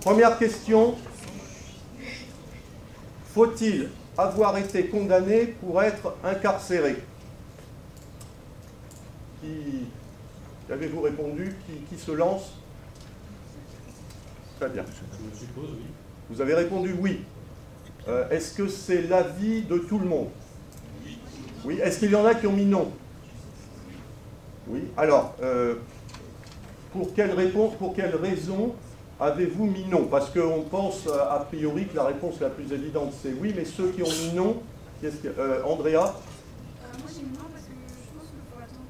Première question. Faut-il avoir été condamné pour être incarcéré? Qui avez-vous répondu? Qui se lance? Très bien. Je suppose, oui. Vous avez répondu oui. Est-ce que c'est l'avis de tout le monde? Oui. Est-ce qu'il y en a qui ont mis non? Oui. Alors, pour quelle raison avez-vous mis non? Parce qu'on pense a priori que la réponse la plus évidente c'est oui, mais ceux qui ont mis non, Andrea? Moi j'ai mis non parce que je pense qu'il faut attendre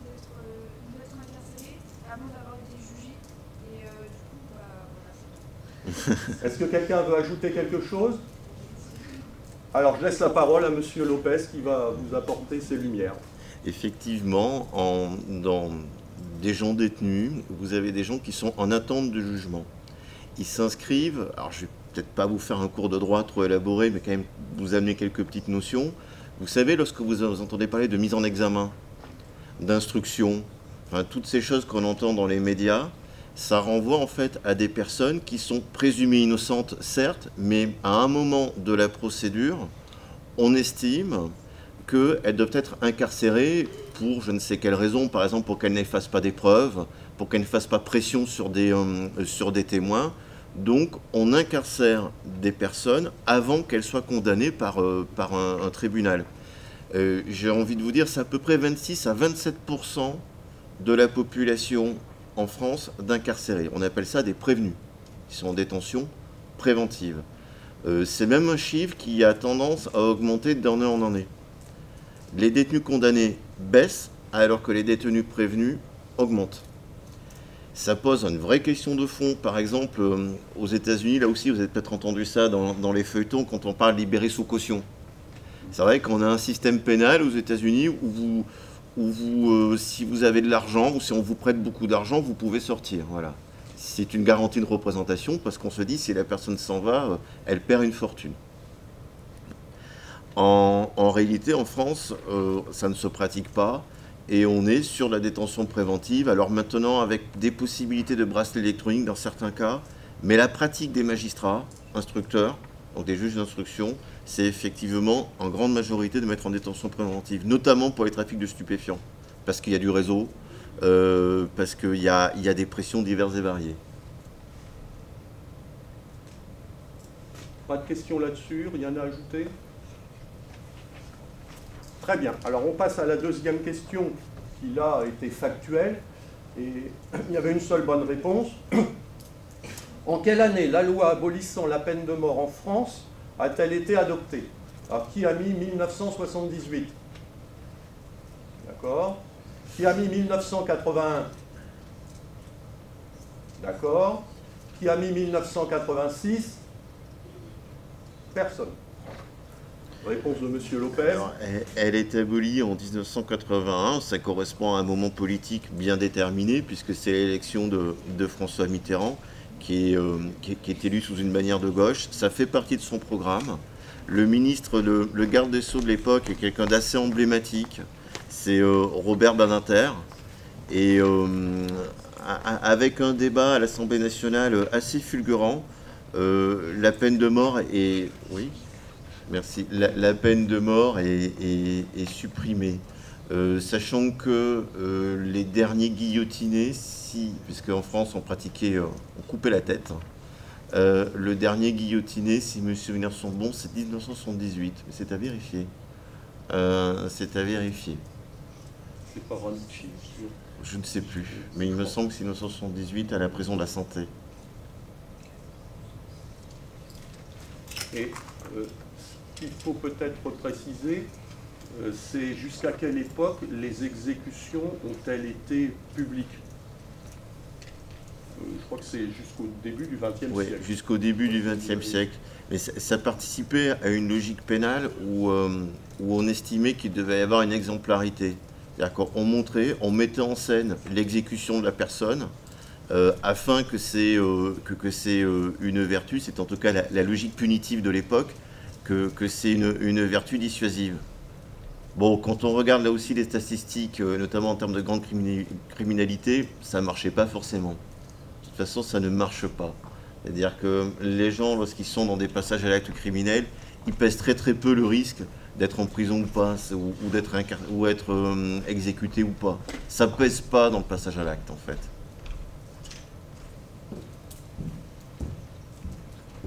d'être incarcéré avant d'avoir été jugé. Et du coup, voilà. Est-ce que quelqu'un veut ajouter quelque chose? Alors je laisse la parole à Monsieur Lopez qui va vous apporter ses lumières. Effectivement, dans des gens détenus, vous avez des gens qui sont en attente de jugement. Ils s'inscrivent, alors je vais peut-être pas vous faire un cours de droit trop élaboré, mais quand même vous amener quelques petites notions. Vous savez, lorsque vous entendez parler de mise en examen, d'instruction, enfin, toutes ces choses qu'on entend dans les médias, ça renvoie en fait à des personnes qui sont présumées innocentes, certes, mais à un moment de la procédure, on estime qu'elles doivent être incarcérées pour je ne sais quelle raison, par exemple pour qu'elles n'effacent pas des preuves, pour qu'elles ne fassent pas pression sur des témoins. Donc on incarcère des personnes avant qu'elles soient condamnées par un tribunal. J'ai envie de vous dire, c'est à peu près 26 à 27% de la population en France d'incarcérés. On appelle ça des prévenus, qui sont en détention préventive. C'est même un chiffre qui a tendance à augmenter d'année en année. Les détenus condamnés baissent alors que les détenus prévenus augmentent. Ça pose une vraie question de fond. Par exemple, aux États-Unis, là aussi, vous avez peut-être entendu ça dans les feuilletons quand on parle libéré sous caution. C'est vrai qu'on a un système pénal aux États-Unis où si vous avez de l'argent ou si on vous prête beaucoup d'argent, vous pouvez sortir. Voilà. C'est une garantie de représentation parce qu'on se dit si la personne s'en va, elle perd une fortune. En réalité, en France, ça ne se pratique pas et on est sur la détention préventive. Alors maintenant, avec des possibilités de bracelet électronique dans certains cas, mais la pratique des magistrats, instructeurs, donc des juges d'instruction, c'est effectivement en grande majorité de mettre en détention préventive, notamment pour les trafics de stupéfiants, parce qu'il y a du réseau, parce qu'il y a des pressions diverses et variées. Pas de questions là-dessus, rien à ajouter? Très bien. Alors on passe à la deuxième question qui là était factuelle et il y avait une seule bonne réponse. En quelle année la loi abolissant la peine de mort en France a-t-elle été adoptée? Alors qui a mis 1978? D'accord. Qui a mis 1981? D'accord. Qui a mis 1986? Personne. Réponse de M. Lopez. Alors, elle est abolie en 1981, ça correspond à un moment politique bien déterminé, puisque c'est l'élection de François Mitterrand, qui est élu sous une bannière de gauche. Ça fait partie de son programme. Le ministre, le garde des Sceaux de l'époque est quelqu'un d'assez emblématique, c'est Robert Badinter. Et avec un débat à l'Assemblée nationale assez fulgurant, la peine de mort est... Oui. Merci. La peine de mort est supprimée, sachant que les derniers guillotinés, puisque en France on pratiquait, on coupait la tête, le dernier guillotiné, si mes souvenirs sont bons, c'est 1978, mais c'est à vérifier. C'est à vérifier. C'est pas Ranici, sûr. Je ne sais plus, mais il me semble que c'est 1978 à la prison de la Santé. Et il faut peut-être préciser, c'est jusqu'à quelle époque les exécutions ont-elles été publiques? Je crois que c'est jusqu'au début du XXe siècle. Oui, jusqu'au début du XXe siècle. Mais ça participait à une logique pénale où on estimait qu'il devait y avoir une exemplarité. C'est-à-dire qu'on montrait, on mettait en scène l'exécution de la personne afin que c'est une vertu, c'est en tout cas la logique punitive de l'époque, que c'est une vertu dissuasive. Bon, quand on regarde là aussi les statistiques, notamment en termes de grande criminalité, ça ne marchait pas forcément. De toute façon, ça ne marche pas. C'est-à-dire que les gens, lorsqu'ils sont dans des passages à l'acte criminel, ils pèsent très très peu le risque d'être en prison ou pas, ou être exécuté ou pas. Ça ne pèse pas dans le passage à l'acte, en fait.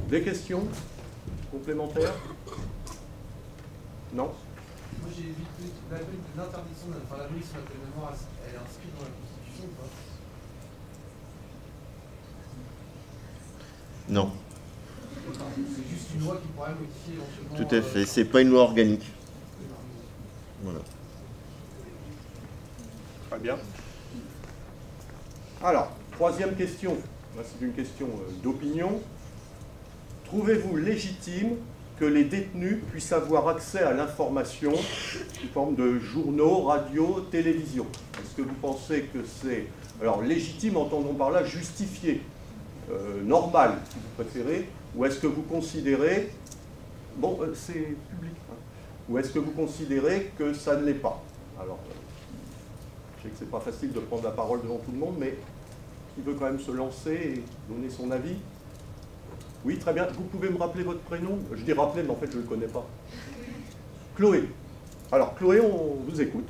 Des questions complémentaires? Non? Moi j'ai vite l'interdiction, enfin l'abolition de la peine de mort, elle est inscrite dans la Constitution ou pas? Non. C'est juste une loi qui pourrait modifier éventuellement. Tout à fait. C'est pas une loi organique. Voilà. Très bien. Alors, troisième question. Là, c'est une question d'opinion. Trouvez-vous légitime que les détenus puissent avoir accès à l'information sous forme de journaux, radio, télévision? Est-ce que vous pensez que c'est... Alors, légitime, entendons par là justifié, normal, si vous préférez, ou est-ce que vous considérez... Bon, c'est public. Hein. Ou est-ce que vous considérez que ça ne l'est pas? Alors, je sais que c'est pas facile de prendre la parole devant tout le monde, mais qui veut quand même se lancer et donner son avis? Oui, très bien. Vous pouvez me rappeler votre prénom? Je dis rappeler, mais en fait, je ne le connais pas. Chloé. Alors, Chloé, on vous écoute.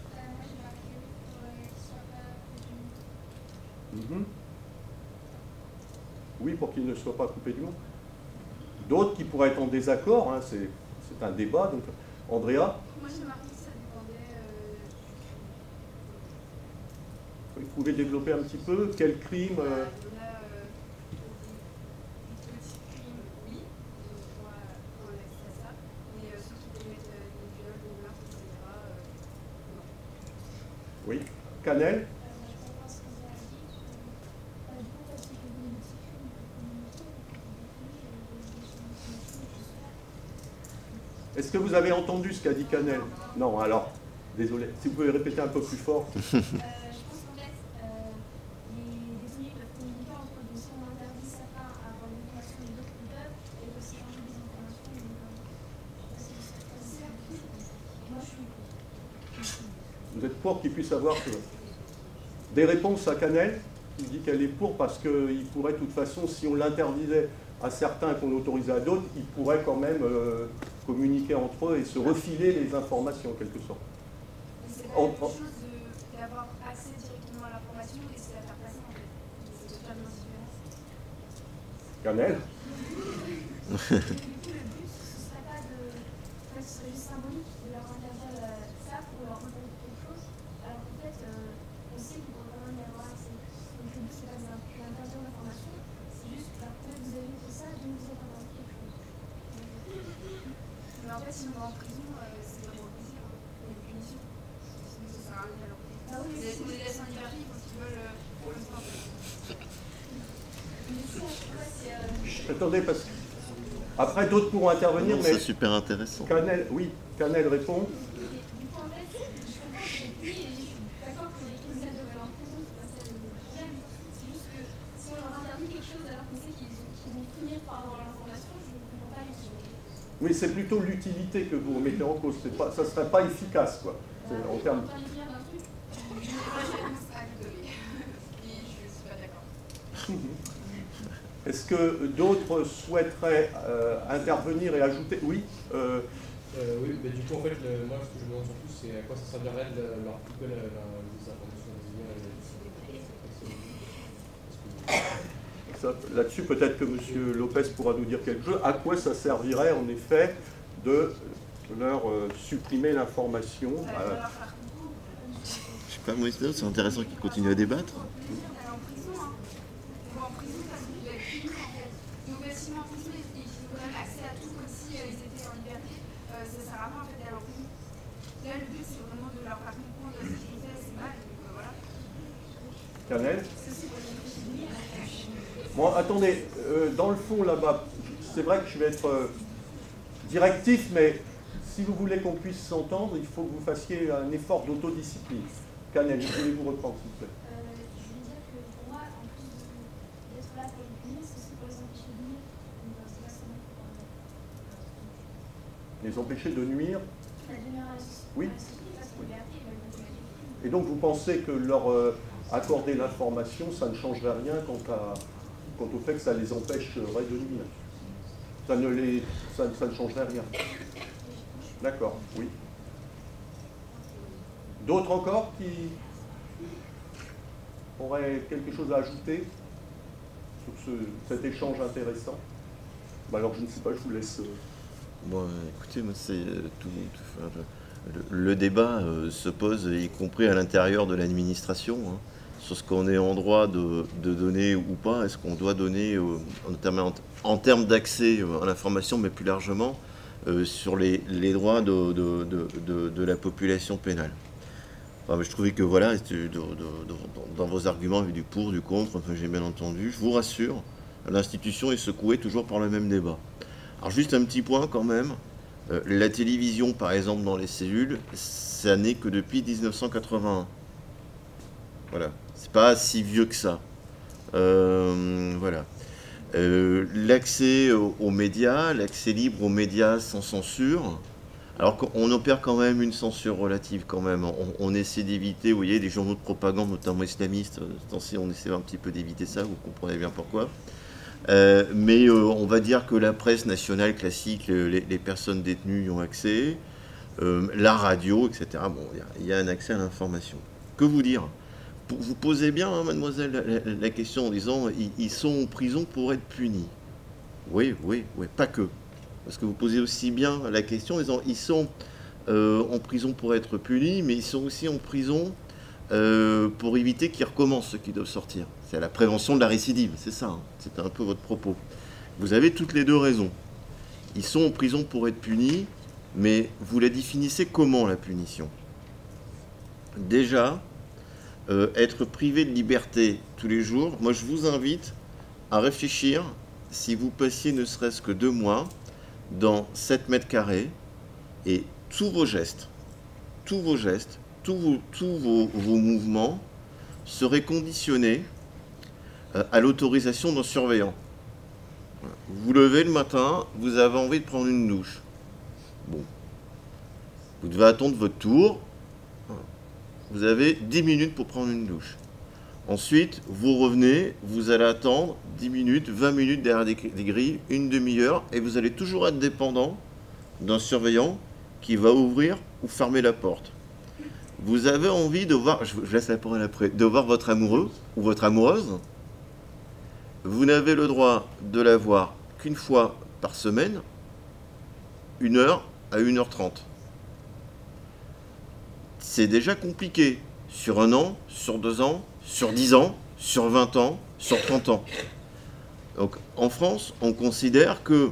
Oui, pour qu'il ne soit pas coupé du monde. D'autres qui pourraient être en désaccord, hein, c'est un débat. Donc, Andrea? Moi, j'ai marqué que ça dépendait Vous pouvez développer un petit peu? Quel crime il y en a des petits crimes, oui, on a accès à ça, mais ceux qui commettent des viols, des meurtres, etc., non. Oui. Canel? Est-ce que vous avez entendu ce qu'a dit Canel? Non, alors, désolé. Si vous pouvez répéter un peu plus fort. Je pense qu'en fait, les détenus peuvent communiquer entre eux. Donc, si on interdit certains à avoir des informations et d'autres qui peuvent, et aussi changer des informations. Moi, je suis pour. Vous êtes pour qu'il puisse avoir des réponses à Canel? Il dit qu'elle est pour parce qu'il pourrait, de toute façon, si on l'interdisait à certains qu'on autorisait à d'autres, ils pourraient quand même communiquer entre eux et se refiler les informations, en quelque sorte. C'est pas la même chose d'avoir accès directement à l'information et c'est la faire passer, en fait. C'est totalement différent. Canel? Du coup, le but, ce serait pas de. En fait, ce serait juste symbolique de leur interdire ça pour leur imposer quelque chose. Alors qu'en fait, on sait qu'il pourrait quand même y avoir accès. Donc le but, c'est pas d'interdire l'information, c'est juste que vous avez fait ça, donc vous êtes interdit quelque chose. Mais en fait, si on va en prison, c'est vraiment plaisir. Il y a une punition. Sinon, ça sert à rien d'aller en prison. Ah oui, Vous êtes des laissés en liberté quand ils veulent pour le temps. Mais si, à chaque fois, c'est. Attendez, parce que... Après, d'autres pourront intervenir, mais... C'est super intéressant. Canel, oui, Canel répond. Du coup, en fait, je comprends que c'est oui, et je suis d'accord que les criminels doivent aller en prison, c'est pas ça le problème. C'est juste que si on leur interdit quelque chose alors qu'on sait qu'ils vont finir par avoir l'information, je ne comprends pas l'utilité. Oui, c'est plutôt l'utilité que vous remettez en cause. Ça ne serait pas efficace, quoi. En termes... Pas les dire d'un truc. Moi, je réponse à Chloé. Et je suis pas d'accord. Est-ce que d'autres souhaiteraient intervenir et ajouter? Oui. Oui, mais du coup, en fait, moi, ce que je me demande surtout, c'est à quoi ça servirait de leur couper les informations des Là-dessus, peut-être que M. Lopez pourra nous dire quelque chose. À quoi ça servirait, en effet, de leur supprimer l'information? Je sais pas, moi, c'est intéressant qu'ils continuent à débattre. Aller en prison, hein. Ou en prison parce qu'ils doivent être punis, en fait. Donc, s'ils vont en prison et qu'ils ont quand même accès à tout comme si ils étaient en liberté, ça sert à rien, en fait, d'aller en prison. Là, le but, c'est vraiment de leur faire comprendre ce qu'ils font, c'est mal, donc voilà. Canel? Bon, attendez, dans le fond, là-bas, c'est vrai que je vais être directif, mais si vous voulez qu'on puisse s'entendre, il faut que vous fassiez un effort d'autodiscipline. Canel, voulez-vous reprendre, s'il vous plaît? Je voulais dire que pour moi, en plus d'être là pour les punir, c'est aussi pour les empêcher de nuire. Donc, c'est pas seulement pour Les empêcher de nuire? la demeure à la société. Oui. Parce que liberté, ils veulent Et donc vous pensez que leur accorder l'information, ça ne changerait rien quant à quant au fait que ça les empêcherait de nuire. Ça ne changerait rien. D'accord, oui. D'autres encore qui auraient quelque chose à ajouter sur cet échange intéressant? Bah alors, je ne sais pas, je vous laisse... Bon, écoutez, moi, c'est le débat se pose, y compris à l'intérieur de l'administration, hein, sur ce qu'on est en droit de donner ou pas. Est-ce qu'on doit donner, en termes d'accès à l'information, mais plus largement, sur les droits de la population pénale. Enfin, je trouvais que voilà, dans vos arguments, il y avait du pour, du contre, enfin, j'ai bien entendu. Je vous rassure, l'institution est secouée toujours par le même débat. Alors juste un petit point quand même, la télévision par exemple dans les cellules, ça n'est que depuis 1981. Voilà, c'est pas si vieux que ça. Voilà. L'accès aux médias, l'accès libre aux médias sans censure, alors qu'on opère quand même une censure relative quand même. On essaie d'éviter, vous voyez, des journaux de propagande, notamment islamistes, on essaie un petit peu d'éviter ça, vous comprenez bien pourquoi. Mais on va dire que la presse nationale classique, les personnes détenues y ont accès, la radio, etc. Bon, il y a un accès à l'information. Que vous dire? Vous posez bien, hein, mademoiselle, la question en disant ils sont en prison pour être punis. Oui, oui, oui, pas que. Parce que vous posez aussi bien la question en disant ils sont en prison pour être punis, mais ils sont aussi en prison pour éviter qu'ils recommencent ceux qui doivent sortir. C'est la prévention de la récidive, c'est ça, hein, c'est un peu votre propos. Vous avez toutes les deux raisons. Ils sont en prison pour être punis, mais vous la définissez comment, la punition? Déjà, être privé de liberté tous les jours, moi je vous invite à réfléchir, si vous passiez ne serait-ce que 2 mois dans 7 mètres carrés, et tous vos gestes, tous vos mouvements seraient conditionnés à l'autorisation d'un surveillant. Vous vous levez le matin, vous avez envie de prendre une douche. Bon. Vous devez attendre votre tour. Vous avez 10 minutes pour prendre une douche. Ensuite, vous revenez, vous allez attendre 10 minutes, 20 minutes derrière des grilles, une demi-heure, et vous allez toujours être dépendant d'un surveillant qui va ouvrir ou fermer la porte. Vous avez envie de voir, je laisse la parole après, de voir votre amoureux ou votre amoureuse. Vous n'avez le droit de la voir qu'une fois par semaine, 1 heure à 1h30. C'est déjà compliqué sur 1 an, sur 2 ans, sur 10 ans, sur 20 ans, sur 30 ans. Donc en France, on considère que,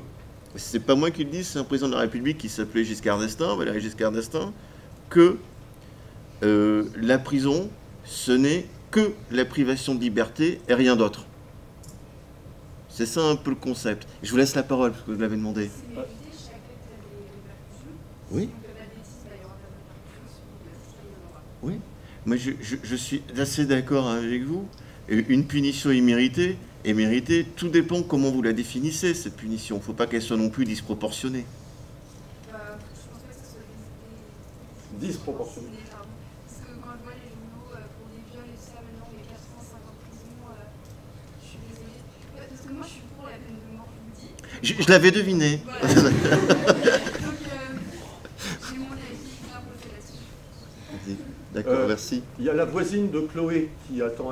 c'est pas moi qui le dis, c'est un président de la République qui s'appelait Giscard d'Estaing, Valéry Giscard d'Estaing, que la prison, ce n'est que la privation de liberté et rien d'autre. C'est ça un peu le concept. Je vous laisse la parole, parce que vous l'avez demandé. Oui. Oui, mais je suis assez d'accord avec vous. Une punition imméritée est méritée. Tout dépend comment vous la définissez, cette punition. Il ne faut pas qu'elle soit non plus disproportionnée. Je pense pas que ce soit Disproportionné. Parce que quand je vois les journaux pour des viols et tout ça, maintenant, les 4 ans, 5 ans de prison, je suis désolée. Parce que moi, je suis pour la peine de mort, je vous le dis. Je l'avais deviné. Voilà. Donc, j'ai mon avis imposé là-dessus. D'accord, merci. Il y a la voisine de Chloé qui attend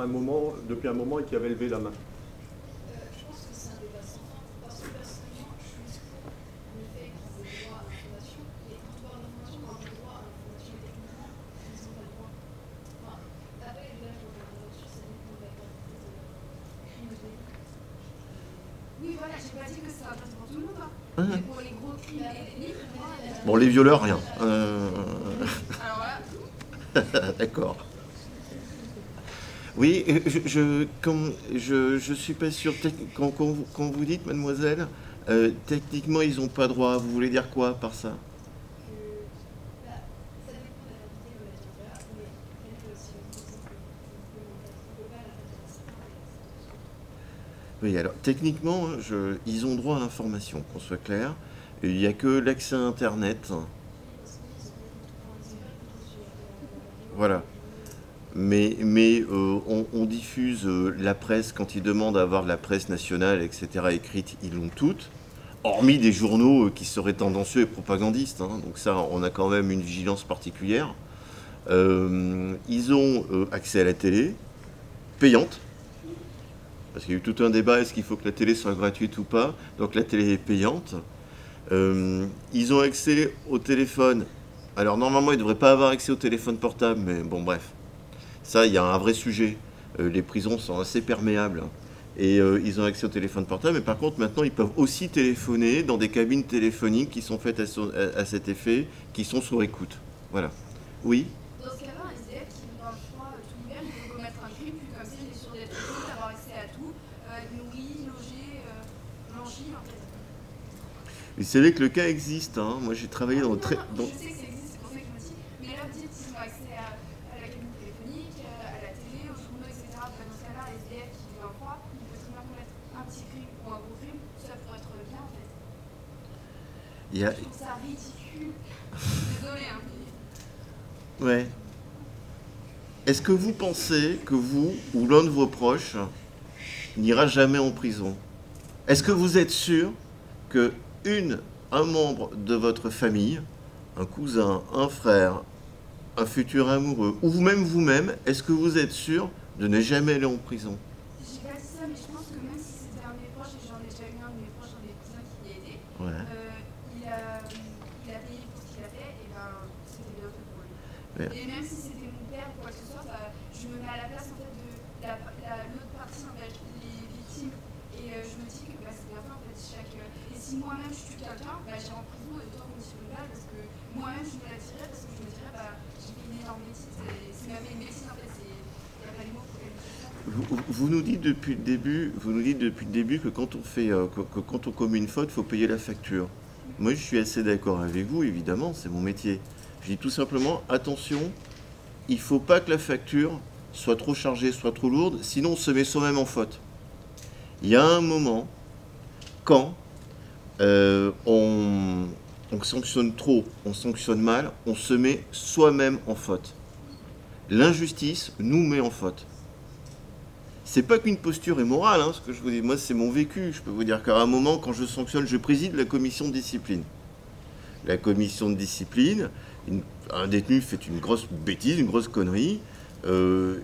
depuis un moment et qui avait levé la main. Je pense que c'est un débat sans fin, parce que personnellement, je suis pour le fait qu'ils aient droit à l'information, et quand on parle d'information, on a droit à l'information techniquement, ils n'ont pas le droit. Enfin, après, là, je reviens là-dessus, ça dépend de la quantité de crimes. Oui, voilà, j'ai pas dit que c'était interdit pour tout le monde. Hein. Mais pour les gros crimes ethniques, pour moi, Bon, les violeurs, rien. alors là, D'accord. Oui, je suis pas sûr. Quand vous dites, mademoiselle, techniquement, ils n'ont pas droit. Vous voulez dire quoi par ça? Ça dépend de la quantité de la violeur, mais même si on peut pas la faire. Oui, alors, techniquement, ils ont droit à l'information, qu'on soit clair. Il n'y a que l'accès à Internet. Voilà. Mais on diffuse la presse, quand ils demandent à avoir de la presse nationale, etc., écrite, ils l'ont toutes, hormis des journaux qui seraient tendancieux et propagandistes, hein. Donc ça, on a quand même une vigilance particulière. Ils ont accès à la télé, payante, parce qu'il y a eu tout un débat, est-ce qu'il faut que la télé soit gratuite ou pas? Donc la télé est payante. Ils ont accès au téléphone. Alors normalement, ils ne devraient pas avoir accès au téléphone portable, mais bon, bref. Ça, il y a un vrai sujet. Les prisons sont assez perméables. Et ils ont accès au téléphone portable. Mais par contre, maintenant, ils peuvent aussi téléphoner dans des cabines téléphoniques qui sont faites à cet effet, qui sont sur écoute. Voilà. Oui? Dans ce cas-là, un SDF qui vit dans le froid tout l'hiver, il peut commettre un crime, puis comme ça, il est sûr d'être libre, d'avoir accès à tout, nourri, logé, blanchi, en fait. Vous savez que le cas existe. Hein. Moi, j'ai travaillé dans... Je sais que ça existe, c'est pour ça que je me dis. Mais là, vous dites qu'ils ont accès à la cabine téléphonique, à la télé, aux journaux, etc. Dans ce cas-là, un SDF qui vit dans le froid, il peut très bien commettre un petit crime ou un gros crime, ça pourrait être bien, en fait. Je trouve ça ridicule. Désolée, hein. Ouais. Est-ce que vous pensez que vous ou l'un de vos proches n'ira jamais en prison? Est-ce que vous êtes sûr que un membre de votre famille, un cousin, un frère, un futur amoureux, ou vous-même, est-ce que vous êtes sûr de ne jamais aller en prison? J'ai pas dit ça, mais je pense que même si c'était un de mes proches, et j'en ai déjà eu un de mes proches, un des cousins qui y a aidé, Ouais. il a payé pour ce qu'il a fait, et ben c'était bien fait pour lui. Ouais. Et même si c'était mon père ou quoi que ce soit, je me mets à la place en fait de l'autre partie, en fait, les victimes, et je me dis que c'est bien fait en fait. Et si moi-même je tue quelqu'un, j'irai en prison et autant qu'on tire une balle, parce que moi-même je me la tirerais, parce que je me dirais j'ai fait une énorme bêtise, et c'est même une bêtise en fait, il n'y a pas les mots pour qualifier ça. Vous nous dites depuis le début que quand on fait, que quand on commet une faute, il faut payer la facture. Moi, je suis assez d'accord avec vous, évidemment, c'est mon métier. Je dis tout simplement, attention, il ne faut pas que la facture soit trop chargée, soit trop lourde, sinon on se met soi-même en faute. Il y a un moment, quand on sanctionne trop, on sanctionne mal, on se met soi-même en faute. L'injustice nous met en faute. C'est pas qu'une posture immorale, hein, ce que je vous dis. Moi, c'est mon vécu. Je peux vous dire qu'à un moment, quand je sanctionne, je préside la commission de discipline. La commission de discipline, un détenu fait une grosse bêtise, une grosse connerie.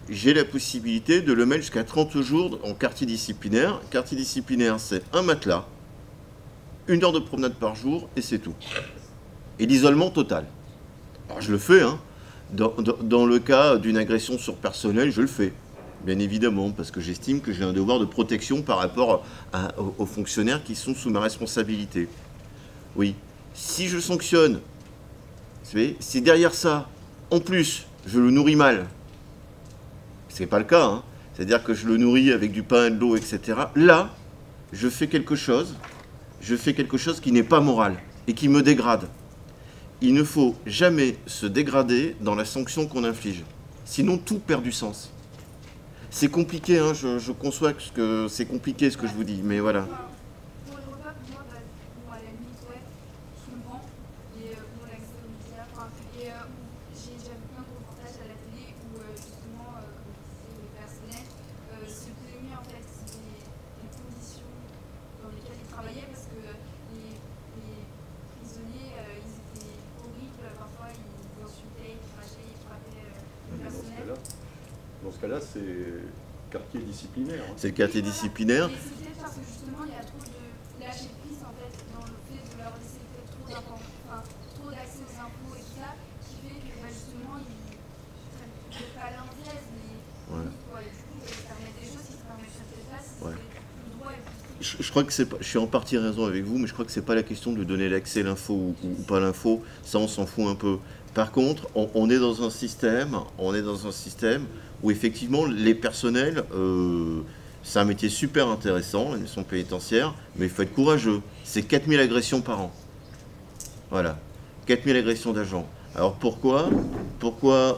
J'ai la possibilité de le mettre jusqu'à 30 jours en quartier disciplinaire. Quartier disciplinaire, c'est un matelas, 1 heure de promenade par jour, et c'est tout. Et l'isolement total. Alors, je le fais, hein. Dans le cas d'une agression sur personnel, je le fais. Bien évidemment, parce que j'estime que j'ai un devoir de protection par rapport aux fonctionnaires qui sont sous ma responsabilité. Oui. Si je sanctionne, vous savez, si derrière ça, en plus, je le nourris mal, c'est pas le cas, hein. C'est-à-dire que je le nourris avec du pain, de l'eau, etc. Là, je fais quelque chose qui n'est pas moral et qui me dégrade. Il ne faut jamais se dégrader dans la sanction qu'on inflige. Sinon, tout perd du sens. C'est compliqué, hein, je conçois que c'est compliqué ce que je vous dis, mais voilà. Pour le repas, pour moi, bon, à la limite, ouais, je comprends. Et pour l'accès aux médias, j'ai déjà vu plein de reportages à la télé où, justement, comme disait le personnel, se plaignait en fait des conditions dans lesquelles ils travaillaient, parce que les prisonniers, ils étaient horribles, parfois ils insultaient, ils crachaient, ils frappaient le personnel. Dans ce cas-là, c'est quartier disciplinaire. Hein. C'est le quartier disciplinaire. Mais c'est peut-être parce que justement, il y a trop de lâcher prise en fait dans le fait de leur laisser trop d'accès aux infos et tout ça, qui fait que justement, ils ne prennent pas leur dièse, mais Ouais. et du coup, ils permettent des choses qui se permettent peut-être pas si Ouais. le droit est plus. Je crois que c'est pas, je suis en partie raison avec vous, mais je crois que c'est pas la question de donner l'accès à l'info ou pas l'info. Ça, on s'en fout un peu. Par contre, on est dans un système où effectivement les personnels, c'est un métier super intéressant, ils sont pénitentiaires, mais il faut être courageux. C'est 4000 agressions par an. Voilà, 4000 agressions d'agents. Alors pourquoi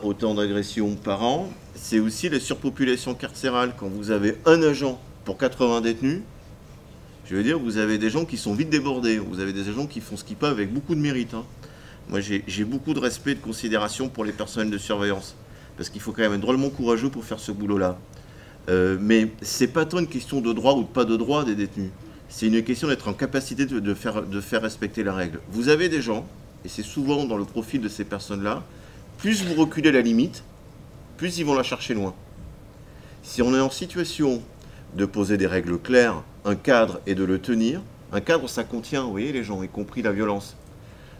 autant d'agressions par an? C'est aussi la surpopulation carcérale. Quand vous avez un agent pour 80 détenus, je veux dire, vous avez des gens qui sont vite débordés. Vous avez des agents qui font ce qu'ils peuvent avec beaucoup de mérite. Hein. Moi, j'ai beaucoup de respect et de considération pour les personnels de surveillance. parce qu'il faut quand même être drôlement courageux pour faire ce boulot-là. Mais c'est pas tant une question de droit ou de pas de droit des détenus. C'est une question d'être en capacité de faire respecter la règle. Vous avez des gens, et c'est souvent dans le profil de ces personnes-là, plus vous reculez la limite, plus ils vont la chercher loin. Si on est en situation de poser des règles claires, un cadre et de le tenir, un cadre ça contient, vous voyez les gens, y compris la violence,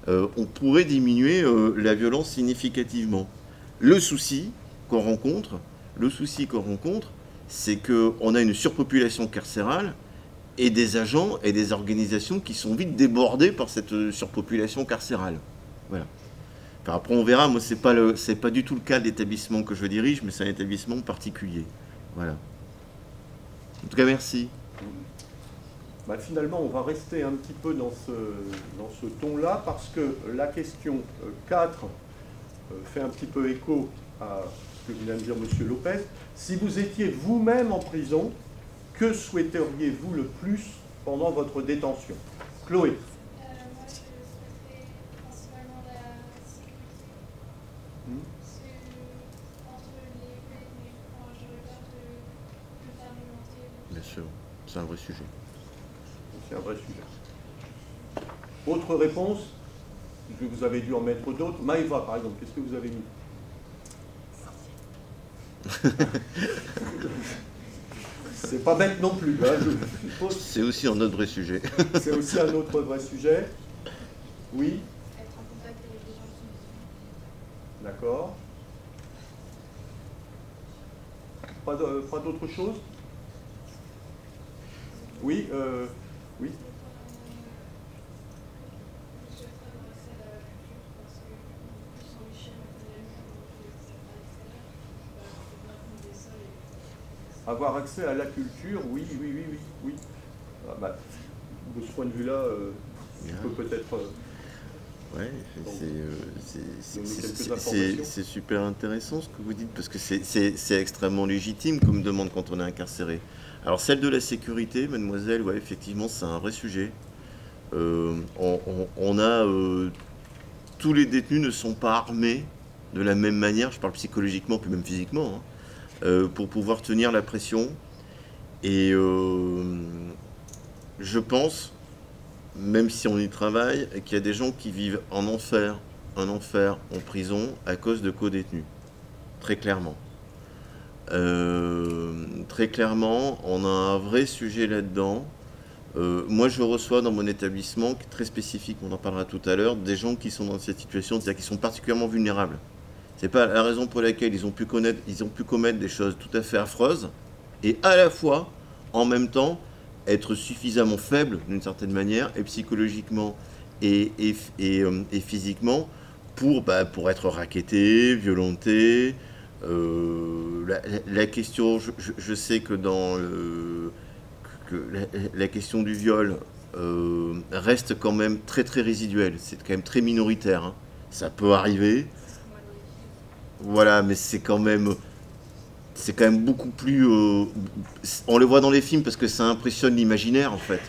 on pourrait diminuer la violence significativement. Le souci qu'on rencontre, c'est qu'on a une surpopulation carcérale et des agents et des organisations qui sont vite débordés par cette surpopulation carcérale. Voilà. Enfin, après, on verra. Moi, c'est pas du tout le cas de l'établissement que je dirige, mais c'est un établissement particulier. Voilà. En tout cas, merci. Bah, finalement, on va rester un petit peu dans ce ton-là, parce que la question 4 fait un petit peu écho à ce que vient de dire M. Lopez. Si vous étiez vous-même en prison, que souhaiteriez-vous le plus pendant votre détention? Chloé. Moi, je souhaiterais principalement la sécurité. Parce que entre les détenus, j'aurais peur de faire remonter. Bien sûr, c'est un vrai sujet. C'est un vrai sujet. Autre réponse? Vous avez dû en mettre d'autres. Maëva, par exemple, qu'est-ce que vous avez mis? C'est pas bête non plus, hein, je suppose. C'est aussi un autre vrai sujet. C'est aussi un autre vrai sujet. Oui? Être en contact avec des gens qui nous D'accord. Pas d'autre chose? Oui, oui. Je souhaiterais avoir accès à la culture parce que plus s'enrichir matériellement, donc ça paraît extérieur, c'est bien fonder ça et... Avoir accès à la culture, oui. Ah, bah, de ce point de vue-là, on peut peut-être... Ouais, quelques informations. c'est super intéressant ce que vous dites, parce que c'est extrêmement légitime comme demande quand on est incarcéré. Alors celle de la sécurité, mademoiselle, ouais, effectivement, c'est un vrai sujet. On a... tous les détenus ne sont pas armés de la même manière, je parle psychologiquement, puis même physiquement, hein, pour pouvoir tenir la pression. Et je pense, même si on y travaille, qu'il y a des gens qui vivent un enfer en prison à cause de co-détenus. Très clairement. Très clairement, on a un vrai sujet là-dedans. Moi, je reçois dans mon établissement, très spécifique, on en parlera tout à l'heure, des gens qui sont dans cette situation, c'est-à-dire qui sont particulièrement vulnérables. C'est pas la raison pour laquelle ils ont pu commettre des choses tout à fait affreuses, et à la fois, en même temps, être suffisamment faibles, d'une certaine manière, et psychologiquement et physiquement, pour être rackettés, violentés. La question, je sais que la question du viol reste quand même très très résiduelle, c'est quand même très minoritaire, hein. Ça peut arriver, voilà, mais c'est quand même beaucoup plus... on le voit dans les films parce que ça impressionne l'imaginaire, en fait.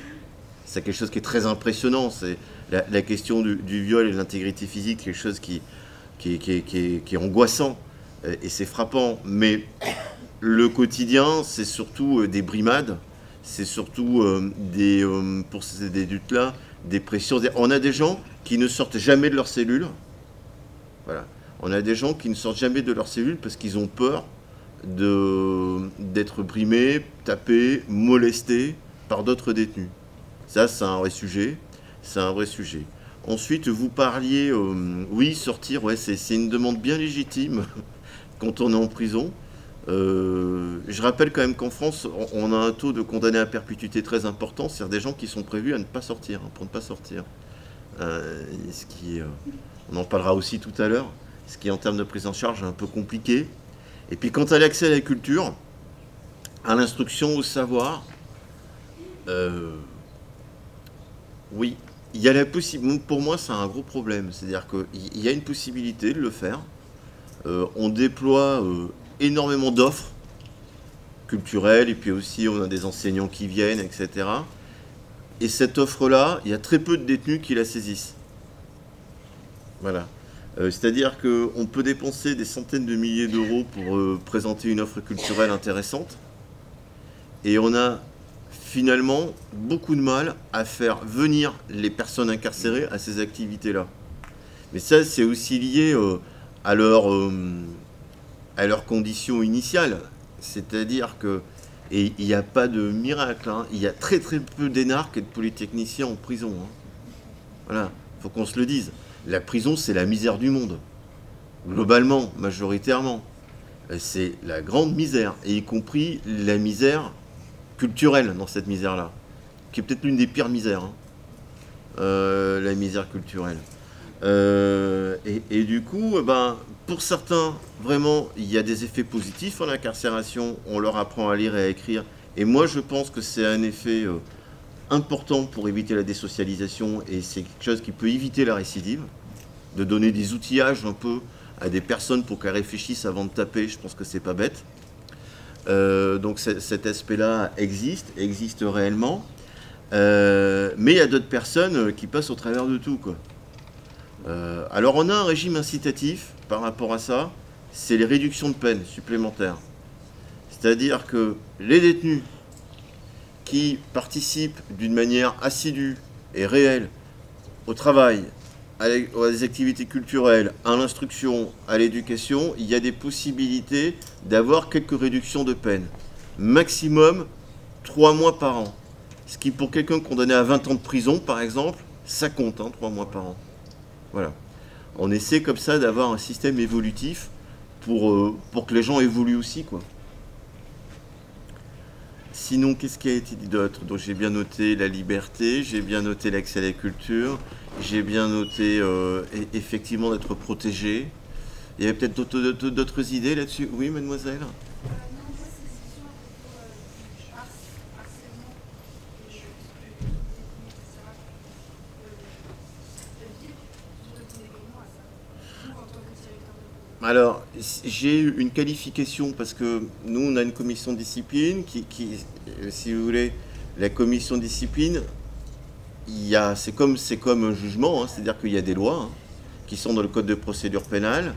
C'est quelque chose qui est très impressionnant, c'est la question du viol et de l'intégrité physique, quelque chose qui est angoissant. Et c'est frappant, mais le quotidien, c'est surtout des brimades, c'est surtout pour ces adultes-là, des pressions. On a des gens qui ne sortent jamais de leur cellule. Voilà. On a des gens qui ne sortent jamais de leur cellule parce qu'ils ont peur d'être brimés, tapés, molestés par d'autres détenus. Ça, c'est un vrai sujet. C'est un vrai sujet. Ensuite, vous parliez, oui, sortir, ouais, c'est une demande bien légitime. Quand on est en prison, je rappelle quand même qu'en France, on a un taux de condamnés à perpétuité très important, c'est-à-dire des gens qui sont prévus à ne pas sortir, pour ne pas sortir. On en parlera aussi tout à l'heure, ce qui en termes de prise en charge est un peu compliqué. Et puis quant à l'accès à la culture, à l'instruction, au savoir, oui, il y a la possibilité. Pour moi, c'est un gros problème, c'est-à-dire qu'il y a une possibilité de le faire. On déploie énormément d'offres culturelles, et puis aussi on a des enseignants qui viennent, etc. Et cette offre-là, il y a très peu de détenus qui la saisissent. Voilà. C'est-à-dire qu'on peut dépenser des centaines de milliers d'euros pour présenter une offre culturelle intéressante, et on a finalement beaucoup de mal à faire venir les personnes incarcérées à ces activités-là. Mais ça, c'est aussi lié à leurs conditions initiales. C'est-à-dire que, et il n'y a pas de miracle, hein, il y a très très peu d'énarques et de polytechniciens en prison. Hein. Voilà, il faut qu'on se le dise. La prison, c'est la misère du monde. Globalement, majoritairement. C'est la grande misère, et y compris la misère culturelle dans cette misère-là, qui est peut-être l'une des pires misères, hein. La misère culturelle. Et du coup, pour certains, vraiment, il y a des effets positifs en l'incarcération, on leur apprend à lire et à écrire, et moi je pense que c'est un effet important pour éviter la désocialisation, et c'est quelque chose qui peut éviter la récidive, de donner des outillages un peu à des personnes pour qu'elles réfléchissent avant de taper, je pense que c'est pas bête. Donc cet aspect-là existe réellement, mais il y a d'autres personnes qui passent au travers de tout, quoi. Alors on a un régime incitatif par rapport à ça, c'est les réductions de peine supplémentaires. C'est-à-dire que les détenus qui participent d'une manière assidue et réelle au travail, à des activités culturelles, à l'instruction, à l'éducation, il y a des possibilités d'avoir quelques réductions de peine. Maximum 3 mois par an. Ce qui, pour quelqu'un condamné à 20 ans de prison, par exemple, ça compte, hein, 3 mois par an. Voilà. On essaie comme ça d'avoir un système évolutif pour que les gens évoluent aussi, quoi. Sinon, qu'est-ce qui a été dit d'autre? Donc j'ai bien noté la liberté, j'ai bien noté l'accès à la culture, j'ai bien noté effectivement d'être protégé. Il y avait peut-être d'autres idées là-dessus? Oui, mademoiselle? Alors, j'ai eu une qualification parce que nous, on a une commission de discipline qui si vous voulez, la commission de discipline, c'est comme un jugement, hein, c'est-à-dire qu'il y a des lois, hein, qui sont dans le code de procédure pénale,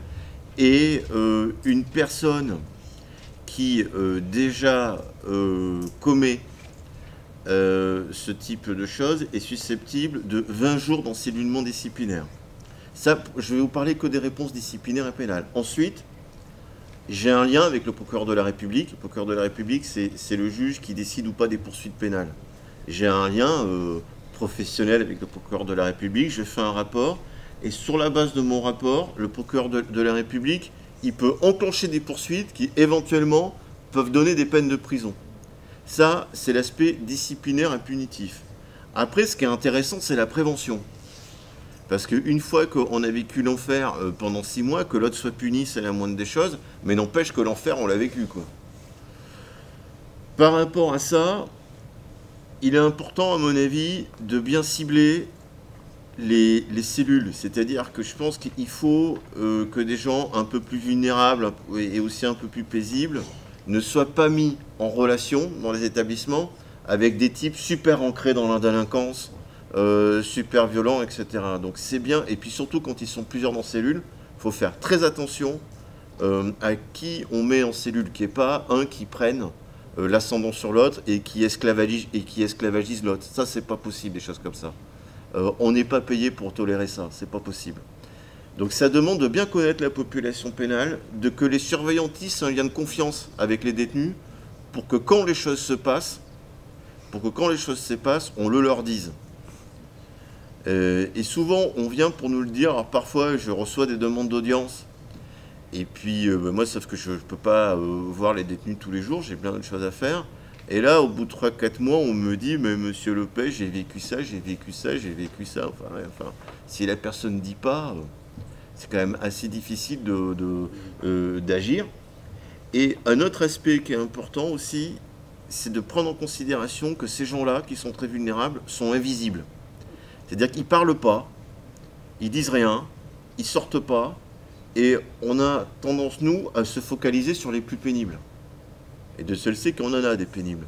et une personne qui déjà commet ce type de choses est susceptible de 20 jours d'encellulement disciplinaire. Ça, je vais vous parler que des réponses disciplinaires et pénales. Ensuite, j'ai un lien avec le procureur de la République. Le procureur de la République, c'est le juge qui décide ou pas des poursuites pénales. J'ai un lien professionnel avec le procureur de la République. Je fais un rapport. Et sur la base de mon rapport, le procureur de la République, il peut enclencher des poursuites qui, éventuellement, peuvent donner des peines de prison. Ça, c'est l'aspect disciplinaire et punitif. Après, ce qui est intéressant, c'est la prévention. Parce qu'une fois qu'on a vécu l'enfer pendant 6 mois, que l'autre soit puni, c'est la moindre des choses, mais n'empêche que l'enfer, on l'a vécu, quoi. Par rapport à ça, il est important, à mon avis, de bien cibler les cellules. C'est-à-dire que je pense qu'il faut que des gens un peu plus vulnérables et aussi un peu plus paisibles ne soient pas mis en relation dans les établissements avec des types super ancrés dans la délinquance, super violents, etc. Donc c'est bien, et puis surtout quand ils sont plusieurs dans cellule, il faut faire très attention à qui on met en cellule, qui n'est pas un qui prenne l'ascendant sur l'autre et qui esclavagise l'autre. Ça, c'est pas possible, des choses comme ça. On n'est pas payé pour tolérer ça, c'est pas possible. Donc ça demande de bien connaître la population pénale, de que les surveillants tissent un lien de confiance avec les détenus, pour que quand les choses se passent, on le leur dise. Et souvent, on vient pour nous le dire. Alors parfois, je reçois des demandes d'audience. Et puis, moi, sauf que je ne peux pas voir les détenus tous les jours, j'ai plein d'autres choses à faire. Et là, au bout de 3-4 mois, on me dit, mais monsieur Lopez, j'ai vécu ça. Enfin, si la personne ne dit pas, c'est quand même assez difficile d'agir. Et un autre aspect qui est important aussi, c'est de prendre en considération que ces gens-là, qui sont très vulnérables, sont invisibles. C'est-à-dire qu'ils ne parlent pas, ils disent rien, ils ne sortent pas, et on a tendance, nous, à se focaliser sur les plus pénibles. Et de seul sait qu'on en a des pénibles.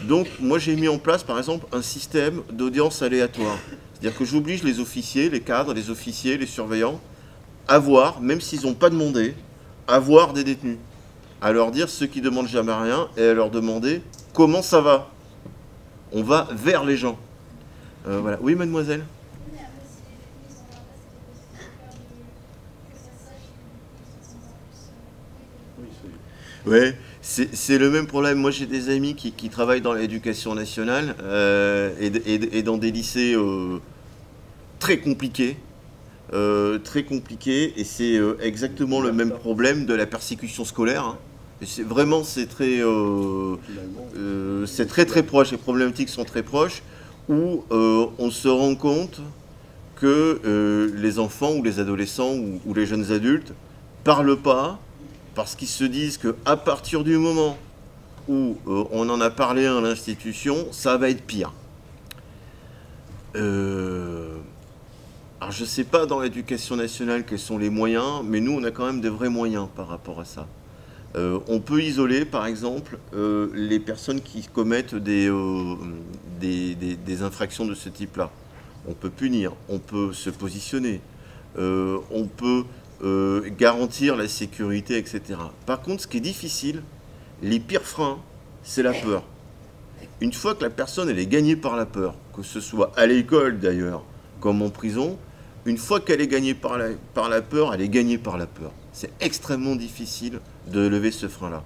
Donc, moi, j'ai mis en place, par exemple, un système d'audience aléatoire. C'est-à-dire que j'oblige les officiers, les cadres, les officiers, les surveillants, avoir, même s'ils n'ont pas demandé, avoir des détenus. À leur dire ceux qui ne demandent jamais rien et à leur demander comment ça va. On va vers les gens. Voilà. Oui, mademoiselle? Mais après, si les détenus sont là, c'est possible que ça sache qu'ils sont en plus. Oui, Ouais, c'est le même problème. Moi, j'ai des amis qui travaillent dans l'éducation nationale et dans des lycées très compliqués. Et c'est exactement le même problème de la persécution scolaire. Hein. Vraiment, c'est très proche. Les problématiques sont très proches, où on se rend compte que les enfants ou les adolescents ou les jeunes adultes parlent pas parce qu'ils se disent qu'à partir du moment où on en a parlé à l'institution, ça va être pire. Alors je ne sais pas dans l'éducation nationale quels sont les moyens, mais nous on a quand même des vrais moyens par rapport à ça. On peut isoler par exemple les personnes qui commettent des infractions de ce type-là. On peut punir, on peut se positionner, on peut garantir la sécurité, etc. Par contre, ce qui est difficile, les pires freins, c'est la peur. Une fois que la personne elle est gagnée par la peur, que ce soit à l'école d'ailleurs, comme en prison, une fois qu'elle est gagnée par la peur, elle est gagnée par la peur. C'est extrêmement difficile de lever ce frein-là.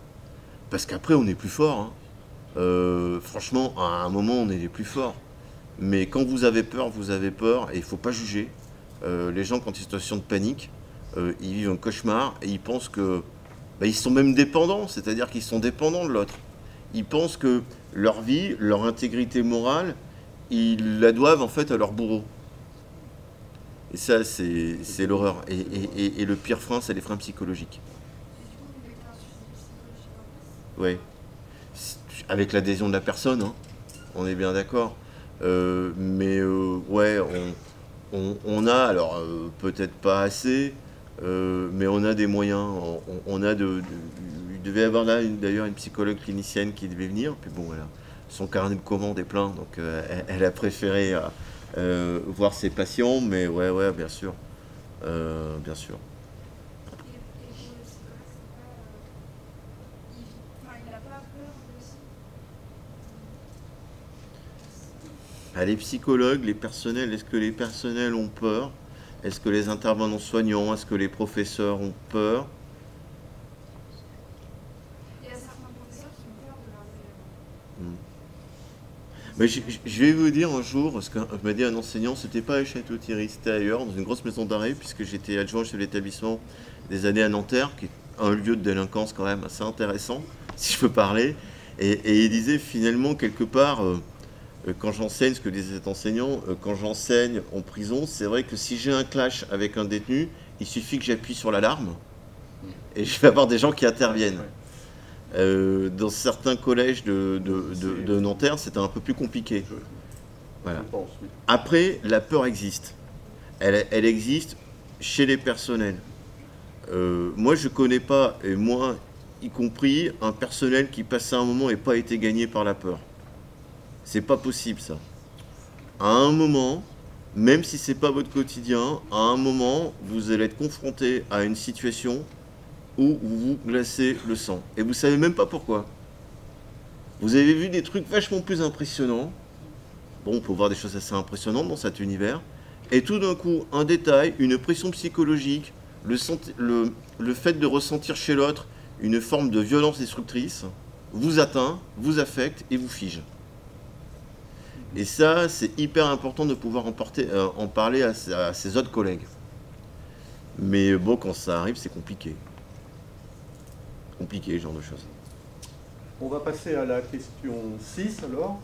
Parce qu'après, on est plus fort. Hein. Franchement, à un moment, on est les plus forts. Mais quand vous avez peur, et il ne faut pas juger. Les gens, quand ils sont en situation de panique, ils vivent un cauchemar et ils pensent que... ils sont même dépendants, c'est-à-dire qu'ils sont dépendants de l'autre. Ils pensent que leur vie, leur intégrité morale, ils la doivent en fait à leur bourreau. Et ça, c'est l'horreur. Et le pire frein, c'est les freins psychologiques. Oui. Avec l'adhésion de la personne, hein. On est bien d'accord. Ouais, on a, alors peut-être pas assez, mais on a des moyens. Il devait y avoir là d'ailleurs une psychologue clinicienne qui devait venir. Puis bon, voilà, son carnet de commande est plein, donc elle a préféré voir ses patients, mais ouais, bien sûr. Bien sûr. Les psychologues, les personnels, est-ce que les personnels ont peur? Est-ce que les intervenants soignants, est-ce que les professeurs ont peur? Il y a certains professeurs qui ont peur de leurs élèves. Mais je vais vous dire un jour, parce que m'a dit un enseignant, c'était pas à Château-Thierry, c'était ailleurs, dans une grosse maison d'arrêt, puisque j'étais adjoint chef de l'établissement des années à Nanterre, qui est un lieu de délinquance quand même assez intéressant, si je peux parler. Et il disait finalement, quelque part, quand j'enseigne, ce que disait cet enseignant, quand j'enseigne en prison, c'est vrai que si j'ai un clash avec un détenu, il suffit que j'appuie sur l'alarme, et je vais avoir des gens qui interviennent. Dans certains collèges de Nanterre, c'était un peu plus compliqué. Voilà. Après, la peur existe. Elle existe chez les personnels. Moi, je ne connais pas, et moi y compris, un personnel qui, passé un moment, n'ait pas été gagné par la peur. C'est pas possible, ça. À un moment, même si ce n'est pas votre quotidien, à un moment, vous allez être confronté à une situation où vous vous glacez le sang. Et vous ne savez même pas pourquoi. Vous avez vu des trucs vachement plus impressionnants. Bon, on peut voir des choses assez impressionnantes dans cet univers. Et tout d'un coup, un détail, une pression psychologique, le fait de ressentir chez l'autre une forme de violence destructrice, vous atteint, vous affecte et vous fige. Et ça, c'est hyper important de pouvoir en parler à ses autres collègues. Mais bon, quand ça arrive, c'est compliqué. Compliqué, ce genre de choses. On va passer à la question 6 alors.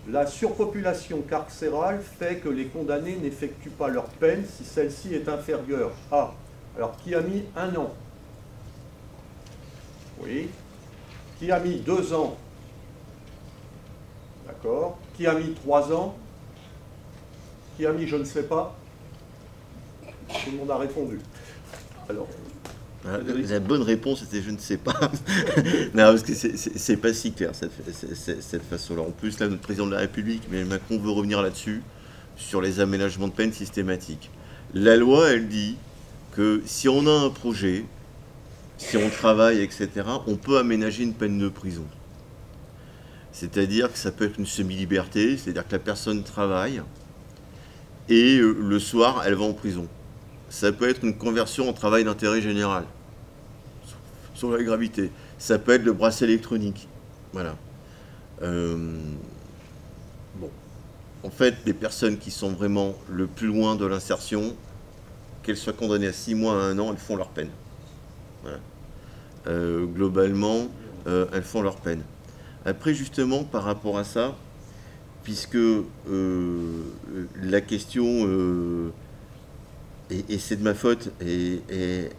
La surpopulation carcérale fait que les condamnés n'effectuent pas leur peine si celle-ci est inférieure à... Alors, qui a mis 1 an? Oui. Qui a mis 2 ans? D'accord. Qui a mis 3 ans? Qui a mis je ne sais pas? Tout le monde a répondu. Alors... La bonne réponse était je ne sais pas. Non, parce que c'est pas si clair cette façon-là. En plus, là, notre président de la République, mais Macron veut revenir là-dessus, sur les aménagements de peine systématiques. La loi, elle dit que si on a un projet, si on travaille, etc., on peut aménager une peine de prison. C'est-à-dire que ça peut être une semi-liberté, c'est-à-dire que la personne travaille et le soir, elle va en prison. Ça peut être une conversion en travail d'intérêt général, sur la gravité. Ça peut être le bracelet électronique. Voilà. Bon. En fait, les personnes qui sont vraiment le plus loin de l'insertion, qu'elles soient condamnées à 6 mois, à 1 an, elles font leur peine. Voilà. Globalement, elles font leur peine. Après, justement, par rapport à ça, puisque la question, et c'est de ma faute, et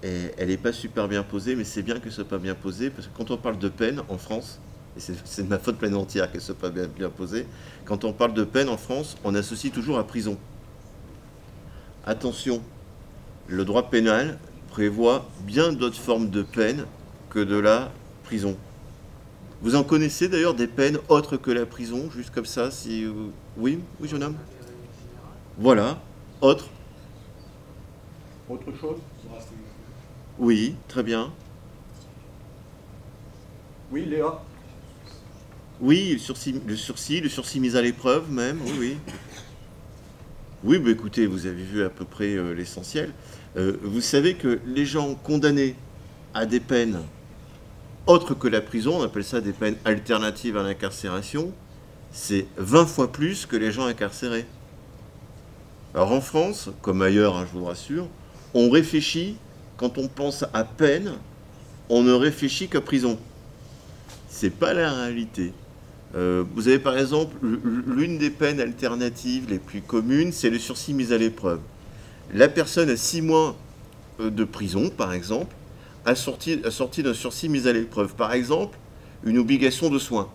elle n'est pas super bien posée, mais c'est bien qu'elle ne soit pas bien posée, parce que quand on parle de peine en France, et c'est de ma faute pleine entière qu'elle ne soit pas bien posée, quand on parle de peine en France, on associe toujours à prison. Attention, le droit pénal prévoit bien d'autres formes de peine que de la prison. Vous en connaissez d'ailleurs des peines autres que la prison, juste comme ça, si... Oui, jeune homme. Voilà, autre. Autre chose? Oui, très bien. Oui, Léa? Oui, le sursis mis à l'épreuve même, oui. Oui, bah écoutez, vous avez vu à peu près l'essentiel. Vous savez que les gens condamnés à des peines autres que la prison, on appelle ça des peines alternatives à l'incarcération, c'est 20 fois plus que les gens incarcérés. Alors en France, comme ailleurs, hein, je vous le rassure, on réfléchit, quand on pense à peine, on ne réfléchit qu'à prison. C'est pas la réalité. Vous avez par exemple, l'une des peines alternatives les plus communes, c'est le sursis mis à l'épreuve. La personne a 6 mois de prison, par exemple, assortie d'un sursis mis à l'épreuve. Par exemple, une obligation de soins.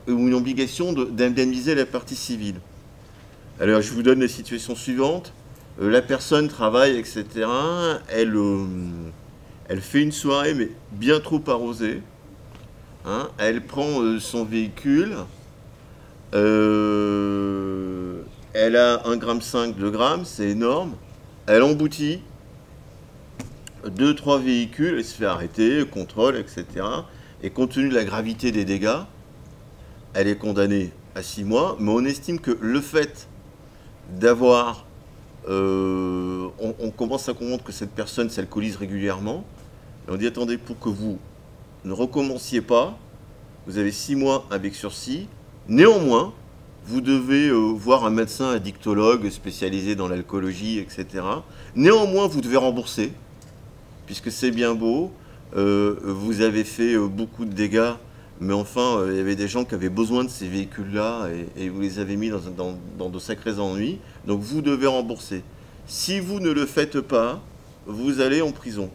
Ou une obligation d'indemniser la partie civile. Alors, je vous donne la situation suivante. La personne travaille, etc. Elle fait une soirée, mais bien trop arrosée. Hein, elle prend son véhicule. Elle a 1,5 g, 2 grammes, c'est énorme. Elle emboutit 2-3 véhicules, elle se fait arrêter, contrôle, etc. Et compte tenu de la gravité des dégâts, elle est condamnée à 6 mois. Mais on estime que le fait d'avoir... on commence à comprendre que cette personne s'alcoolise régulièrement. Et on dit, attendez, pour que vous ne recommenciez pas, vous avez 6 mois avec sursis. Néanmoins, vous devez voir un médecin addictologue spécialisé dans l'alcoolologie, etc. Néanmoins, vous devez rembourser, puisque c'est bien beau. Vous avez fait beaucoup de dégâts, mais enfin, il y avait des gens qui avaient besoin de ces véhicules-là, et vous les avez mis dans de sacrés ennuis. Donc, vous devez rembourser. Si vous ne le faites pas, vous allez en prison.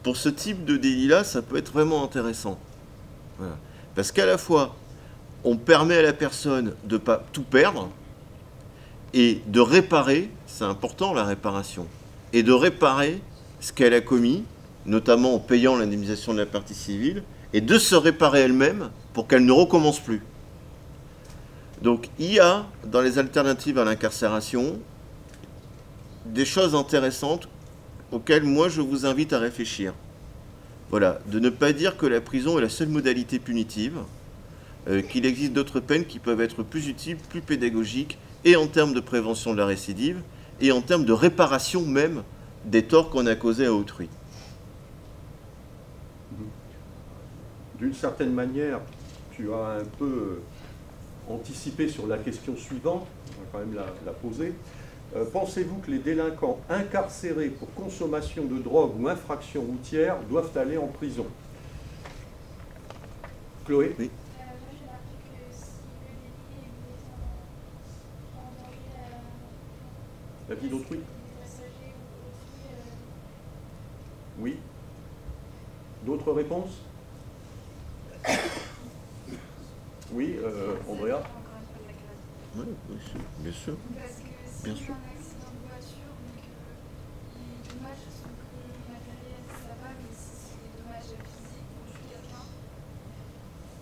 Pour ce type de délit-là, ça peut être vraiment intéressant. Voilà. Parce qu'à la fois, on permet à la personne de ne pas tout perdre et de réparer, c'est important la réparation, et de réparer ce qu'elle a commis, notamment en payant l'indemnisation de la partie civile, et de se réparer elle-même pour qu'elle ne recommence plus. Donc il y a, dans les alternatives à l'incarcération, des choses intéressantes auxquelles moi je vous invite à réfléchir. Voilà, de ne pas dire que la prison est la seule modalité punitive, qu'il existe d'autres peines qui peuvent être plus utiles, plus pédagogiques, et en termes de prévention de la récidive, et en termes de réparation même des torts qu'on a causés à autrui. D'une certaine manière, tu as un peu anticipé sur la question suivante, on va quand même la poser. Pensez-vous que les délinquants incarcérés pour consommation de drogue ou infraction routière doivent aller en prison? Chloé? Oui. Moi, j'ai remarqué que si le délit est en danger La vie d'autrui? des passagers ou autrui, Oui. D'autres réponses? Oui, Andrea? Oui, bien sûr. Parce que si Bien il y sûr. a un accident de voiture, mais que les dommages sont que matériels, ça va, mais si c'est des dommages physiques, on tue quelqu'un,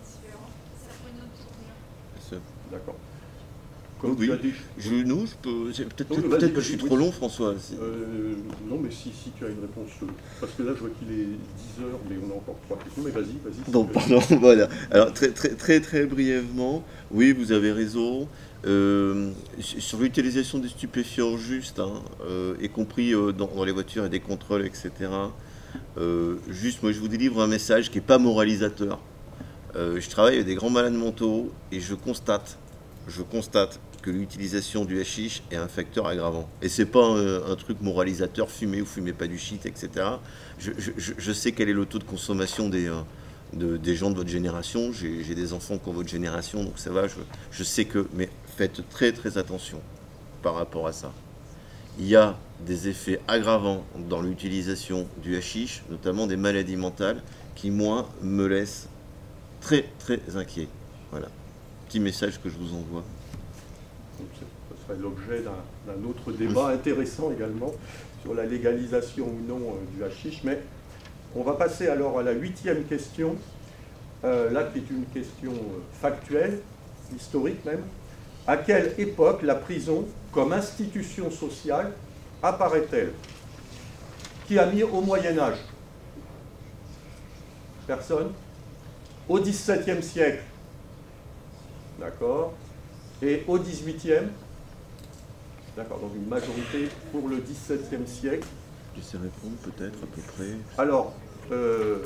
c'est différent. Ça prend une autre tournure. Bien sûr. D'accord. Oui, Donc, oui. il y a des... Non, je peux. Peut-être Oui, vas-y, que je suis vas-y, trop oui. long, François. Non, mais si tu as une réponse, parce que là, je vois qu'il est 10 heures, mais on a encore 3 questions, mais vas-y. Si Bon, tu as- pardon, voilà. Alors, très brièvement, oui, vous avez raison. Sur l'utilisation des stupéfiants, juste, hein, y compris dans les voitures et des contrôles, etc. Juste, moi, je vous délivre un message qui n'est pas moralisateur. Je travaille avec des grands malades mentaux et je constate que l'utilisation du hashish est un facteur aggravant. Et c'est pas un truc moralisateur, fumez ou fumez pas du shit, etc. Je sais quel est le taux de consommation des gens de votre génération. J'ai des enfants qui ont votre génération, donc ça va, je sais que... Mais faites très attention par rapport à ça. Il y a des effets aggravants dans l'utilisation du hashish, notamment des maladies mentales, qui, moi, me laissent très inquiet. Voilà. Petit message que je vous envoie. Donc, ce serait l'objet d'un autre débat intéressant également sur la légalisation ou non du hashish. Mais on va passer alors à la 8e question, là qui est une question factuelle, historique même. À quelle époque la prison, comme institution sociale, apparaît-elle? Qui a mis au Moyen-Âge? Personne? Au XVIIe siècle? D'accord. Et au XVIIIe? D'accord, donc une majorité pour le XVIIe siècle. Je sais répondre peut-être à peu près. Alors, je ne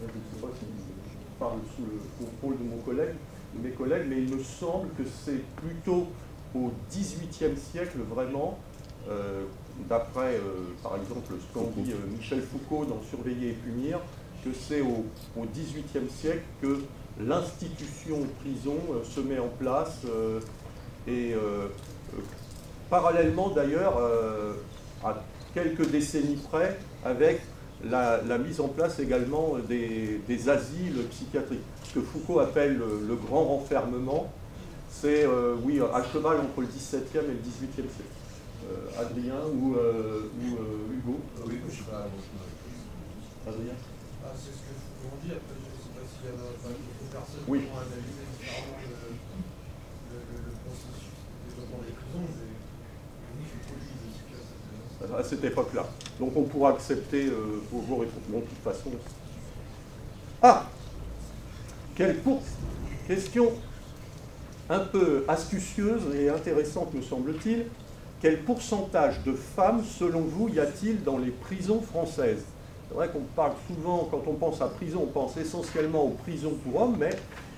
sais pas si je parle sous le contrôle de mes collègues, mais il me semble que c'est plutôt au XVIIIe siècle, vraiment, d'après, par exemple, ce qu'en dit Michel Foucault dans Surveiller et punir, que c'est au XVIIIe siècle que l'institution prison se met en place et parallèlement d'ailleurs à quelques décennies près avec la mise en place également des asiles psychiatriques. Ce que Foucault appelle le grand renfermement, c'est oui, à cheval entre le XVIIe et le XVIIIe siècle. Adrien ou Hugo? Oui, je sais pas. Adrien? Ah, c'est ce que Foucault dit. Après, je ne sais pas s'il y a d'autres personnes Oui. qui ont analysé différemment le processus de développement des prisons, mais oui, Foucault dit aussi que À cette époque-là. Donc on pourra accepter vos réponses. Bon, de toute façon. Ah! Question un peu astucieuse et intéressante, me semble-t-il. Quel pourcentage de femmes, selon vous, y a-t-il dans les prisons françaises? C'est vrai qu'on parle souvent, quand on pense à prison, on pense essentiellement aux prisons pour hommes, mais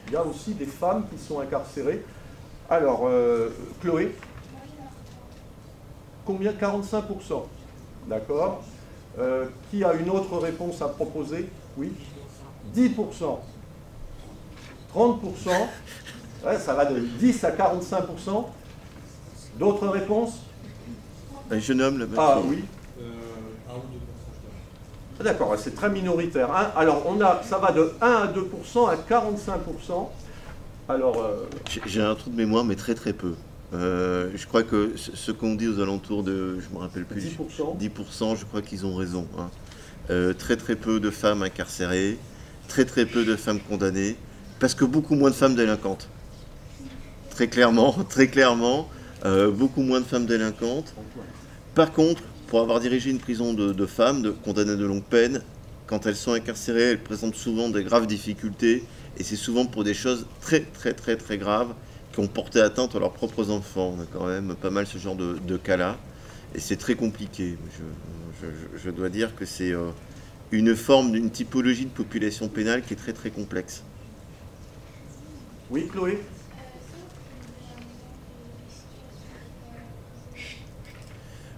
il y a aussi des femmes qui sont incarcérées. Alors, Chloé? Combien? 45%. D'accord. Qui a une autre réponse à proposer? Oui. 10%. 30%. Ouais, ça va de 10 à 45%. D'autres réponses? Un jeune homme là-bas. Ah oui. 1 ou 2%, je dirais. D'accord, c'est très minoritaire. Hein. Alors, ça va de 1 à 2% à 45%. Alors, J'ai un trou de mémoire, mais très peu. Je crois que ce qu'on dit aux alentours de, je me rappelle plus, 10%. 10%, je crois qu'ils ont raison. Hein. Très peu de femmes incarcérées, très peu de femmes condamnées, parce que beaucoup moins de femmes délinquantes. Très clairement, beaucoup moins de femmes délinquantes. Par contre, pour avoir dirigé une prison de femmes, de condamnées de longue peine, quand elles sont incarcérées, elles présentent souvent des graves difficultés, et c'est souvent pour des choses très graves, qui ont porté atteinte à leurs propres enfants. On a quand même pas mal ce genre de cas-là, et c'est très compliqué. Je dois dire que c'est une typologie de population pénale qui est très complexe. oui, Chloé?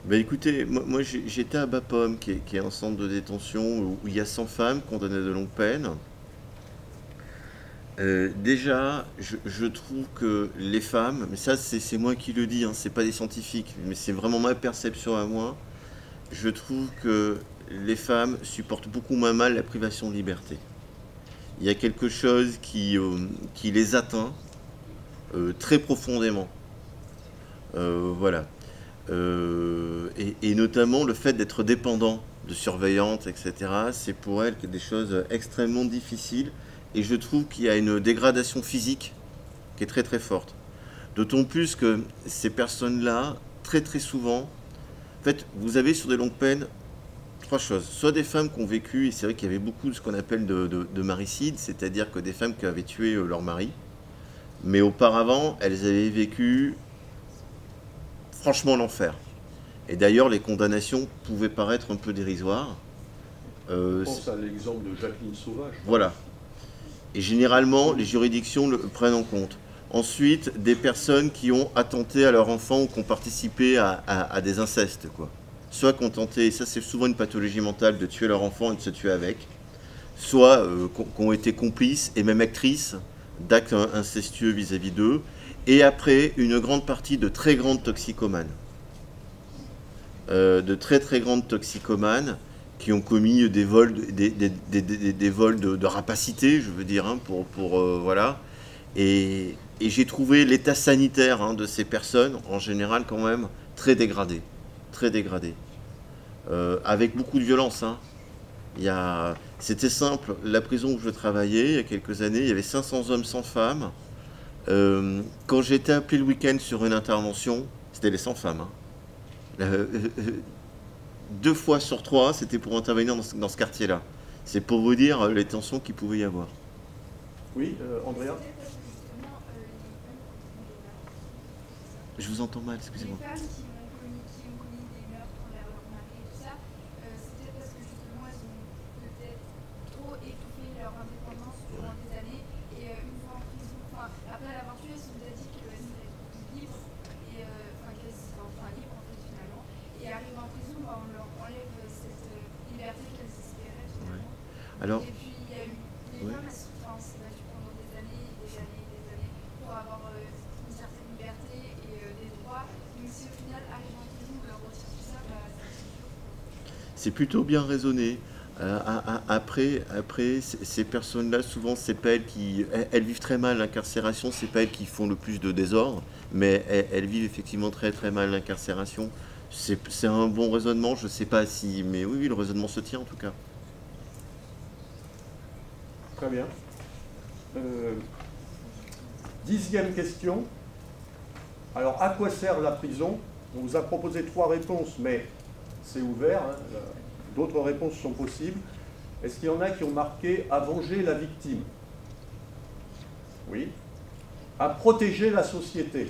Ben écoutez, moi j'étais à Bapaume, qui est un centre de détention où il y a 100 femmes condamnées de longue peine. Déjà, je trouve que les femmes, mais ça c'est moi qui le dis, hein, c'est pas des scientifiques, mais c'est vraiment ma perception à moi, je trouve que les femmes supportent beaucoup moins mal la privation de liberté. Il y a quelque chose qui les atteint très profondément. Voilà. Et notamment le fait d'être dépendant de surveillantes, etc., c'est pour elles des choses extrêmement difficiles. Et je trouve qu'il y a une dégradation physique qui est très forte. D'autant plus que ces personnes-là, très très souvent, en fait, vous avez sur des longues peines trois choses. Soit des femmes qui ont vécu, et c'est vrai qu'il y avait beaucoup de ce qu'on appelle de maricide, c'est-à-dire que des femmes qui avaient tué leur mari, mais auparavant, elles avaient vécu franchement l'enfer. Et d'ailleurs, les condamnations pouvaient paraître un peu dérisoires. Je pense à l'exemple de Jacqueline Sauvage. Voilà. Et généralement, les juridictions le prennent en compte. Ensuite, des personnes qui ont attenté à leur enfant ou qui ont participé à des incestes, quoi. Soit qui ont tenté, et ça c'est souvent une pathologie mentale, de tuer leur enfant et de se tuer avec, soit qui ont été complices et même actrices d'actes incestueux vis-à-vis d'eux, et après une grande partie de très grandes toxicomanes. De très très grandes toxicomanes qui ont commis des vols, des vols de rapacité, je veux dire, hein, voilà. Et j'ai trouvé l'état sanitaire, hein, de ces personnes, en général quand même, très dégradé. Très dégradé. Avec beaucoup de violence. Hein. C'était simple, la prison où je travaillais, il y a quelques années, il y avait 500 hommes sans femmes. Quand j'ai été appelé le week-end sur une intervention, c'était les 100 femmes. Hein. 2 fois sur 3, c'était pour intervenir dans ce quartier-là. C'est pour vous dire les tensions qu'il pouvait y avoir. Oui, Andrea? Je vous entends mal, excusez-moi. Les femmes qui ont commis des meurtres envers leur mari et tout ça, c'est peut-être parce que justement elles ont peut-être trop étouffé leur indépendance durant des années et une fois en prison, après l'avoir tué, elles se sont déjà dit qu'elles seraient libres et qu'elles seraient libres en fait finalement. Et arrivent en prison, on leur enlève cette liberté qu'elles espéraient finalement. Ouais. Alors, et puis il y a eu les femmes, elles s'est battues pendant des années et des années et des années pour avoir une certaine liberté et des droits. Donc si au final, arrivant en prison, on leur retire tout ça, c'est plutôt bien raisonné. Après, ces personnes-là, souvent, c'est pas elles qui... Elles vivent très mal l'incarcération, c'est pas elles qui font le plus de désordre, mais elles vivent effectivement très très mal l'incarcération. C'est un bon raisonnement, je sais pas si... Mais oui, le raisonnement se tient en tout cas. Très bien. 10e question. Alors, à quoi sert la prison? On vous a proposé 3 réponses, mais c'est ouvert. Hein. D'autres réponses sont possibles. Est-ce qu'il y en a qui ont marqué « à venger la victime » ? Oui. À protéger la société.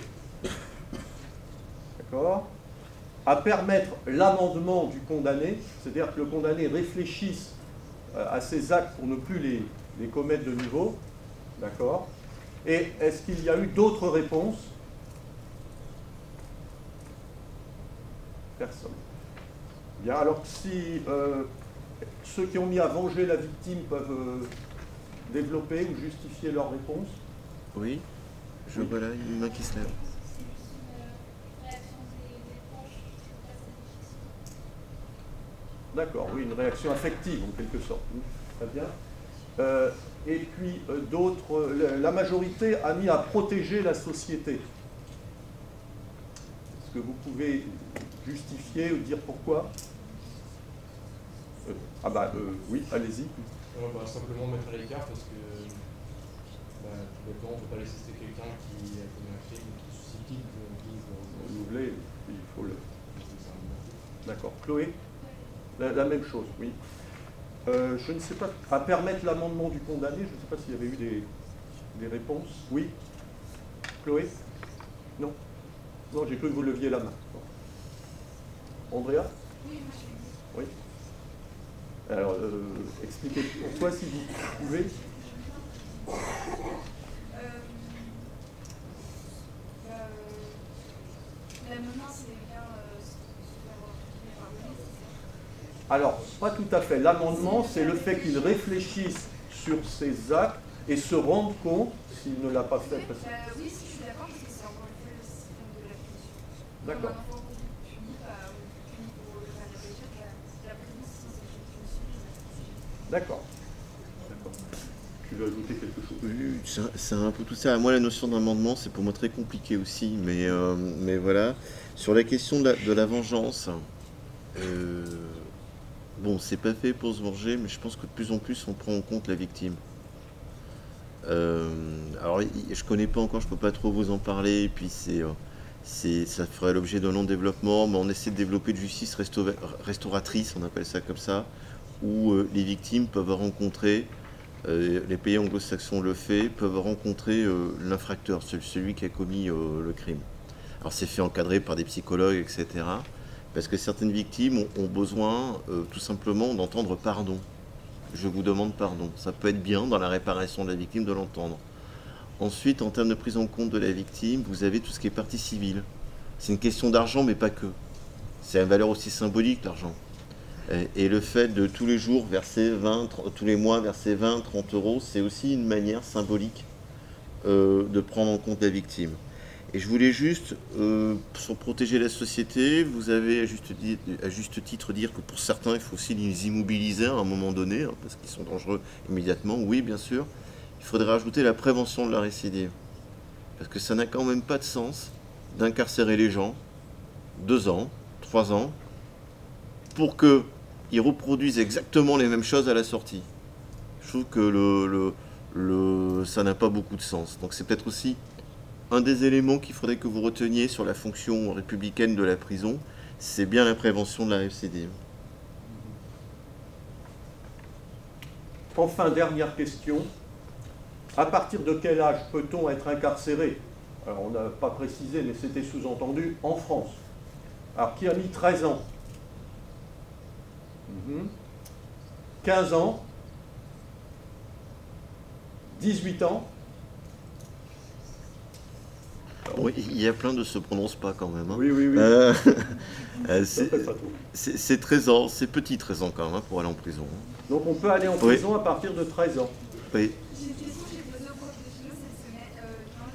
D'accord ? À permettre l'amendement du condamné, c'est-à-dire que le condamné réfléchisse à ses actes pour ne plus les commettre de nouveau. D'accord ? Et est-ce qu'il y a eu d'autres réponses? Personne. Bien, alors si ceux qui ont mis à venger la victime peuvent développer ou justifier leur réponse. Oui, je vois là une main qui se lève. D'accord, oui, une réaction affective en quelque sorte. Très bien. Et puis d'autres, la majorité a mis à protéger la société. Est-ce que vous pouvez justifier ou dire pourquoi? Oui, allez-y. Simplement mettre à l'écart parce que tout bêtement, on ne peut pas laisser quelqu'un qui a commis un crime qui est susceptible renouveler, il faut le... D'accord. Chloé? La même chose, oui. Je ne sais pas, à permettre l'amendement du condamné, je ne sais pas s'il y avait eu des réponses. Oui? Chloé? Non? Non, j'ai cru que vous leviez la main. Andrea? Oui, moi je l'ai dit. Oui. Alors, expliquez pourquoi, si vous pouvez. L'amendement, c'est bien Alors, pas tout à fait. L'amendement, c'est le fait qu'il réfléchisse sur ses actes et se rende compte, s'il ne l'a pas fait. Oui, je suis d'accord, parce que c'est encore une fois le système de la punition. D'accord. Un enfant puni pour le faire réfléchir, la prison, c'est une punition. D'accord. Tu veux ajouter quelque chose? Oui, c'est un peu tout ça. Moi, la notion d'amendement, c'est pour moi très compliqué aussi, mais voilà. Sur la question de la vengeance, bon, c'est pas fait pour se venger, mais je pense que de plus en plus, on prend en compte la victime. Alors, je ne connais pas encore, je ne peux pas trop vous en parler, et puis ça ferait l'objet d'un long développement, mais on essaie de développer une justice restauratrice, on appelle ça comme ça, où les victimes peuvent rencontrer, les pays anglo-saxons le font, peuvent rencontrer l'infracteur, celui qui a commis le crime. Alors c'est fait encadrer par des psychologues, etc. Parce que certaines victimes ont besoin tout simplement d'entendre pardon. Je vous demande pardon. Ça peut être bien dans la réparation de la victime de l'entendre. Ensuite, en termes de prise en compte de la victime, vous avez tout ce qui est partie civile. C'est une question d'argent, mais pas que. C'est une valeur aussi symbolique, l'argent. Et le fait de tous les jours verser 20, tous les mois verser 20, 30 euros, c'est aussi une manière symbolique de prendre en compte la victime. Et je voulais juste, pour protéger la société, vous avez à juste titre dire que pour certains, il faut aussi les immobiliser à un moment donné, hein, parce qu'ils sont dangereux immédiatement. Oui, bien sûr. Il faudrait rajouter la prévention de la récidive. Parce que ça n'a quand même pas de sens d'incarcérer les gens 2 ans, 3 ans, pour qu'ils reproduisent exactement les mêmes choses à la sortie. Je trouve que ça n'a pas beaucoup de sens. Donc c'est peut-être aussi un des éléments qu'il faudrait que vous reteniez sur la fonction républicaine de la prison, c'est bien la prévention de la récidive. Enfin, dernière question. À partir de quel âge peut-on être incarcéré? Alors, on n'a pas précisé, mais c'était sous-entendu en France. Alors, qui a mis 13 ans? 15 ans? 18 ans? Oui, il y a plein de se prononcent pas quand même. Hein. Oui, oui, oui. C'est 13 ans, c'est petit 13 ans quand même, hein, pour aller en prison. Donc on peut aller en prison à partir de 13 ans. Oui. J'ai une question, j'ai posé au prof de philo cette semaine, la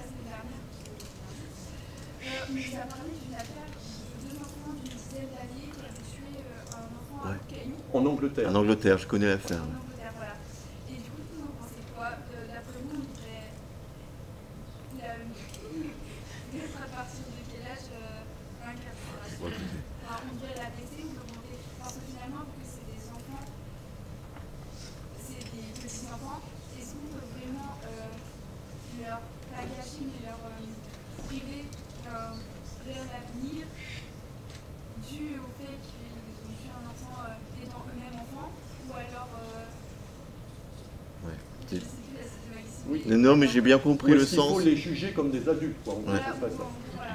semaine dernière. On nous a parlé d'une affaire de 2 enfants d'une dizaine d'années qui avaient tué un enfant à Caillou. En Angleterre. En Angleterre, je connais l'affaire. En Angleterre, voilà. Et du coup, vous en pensez quoi? D'après vous, on devrait mettre à partir de quel âge l'incarcération? Enfin, on devrait la baisser ou l'augmenter? Parce que finalement, vu que c'est des enfants, c'est des petits enfants, est-ce qu'on peut vraiment leur pas gâcher, mais leur priver d'un réel avenir dû au fait qu'ils ont tué un enfant étant eux-mêmes enfants, ou alors je sais plus la situation. Oui. Non, mais j'ai bien compris le sens. Il faut les juger comme des adultes, quoi. Voilà, C'est pas ça. voilà.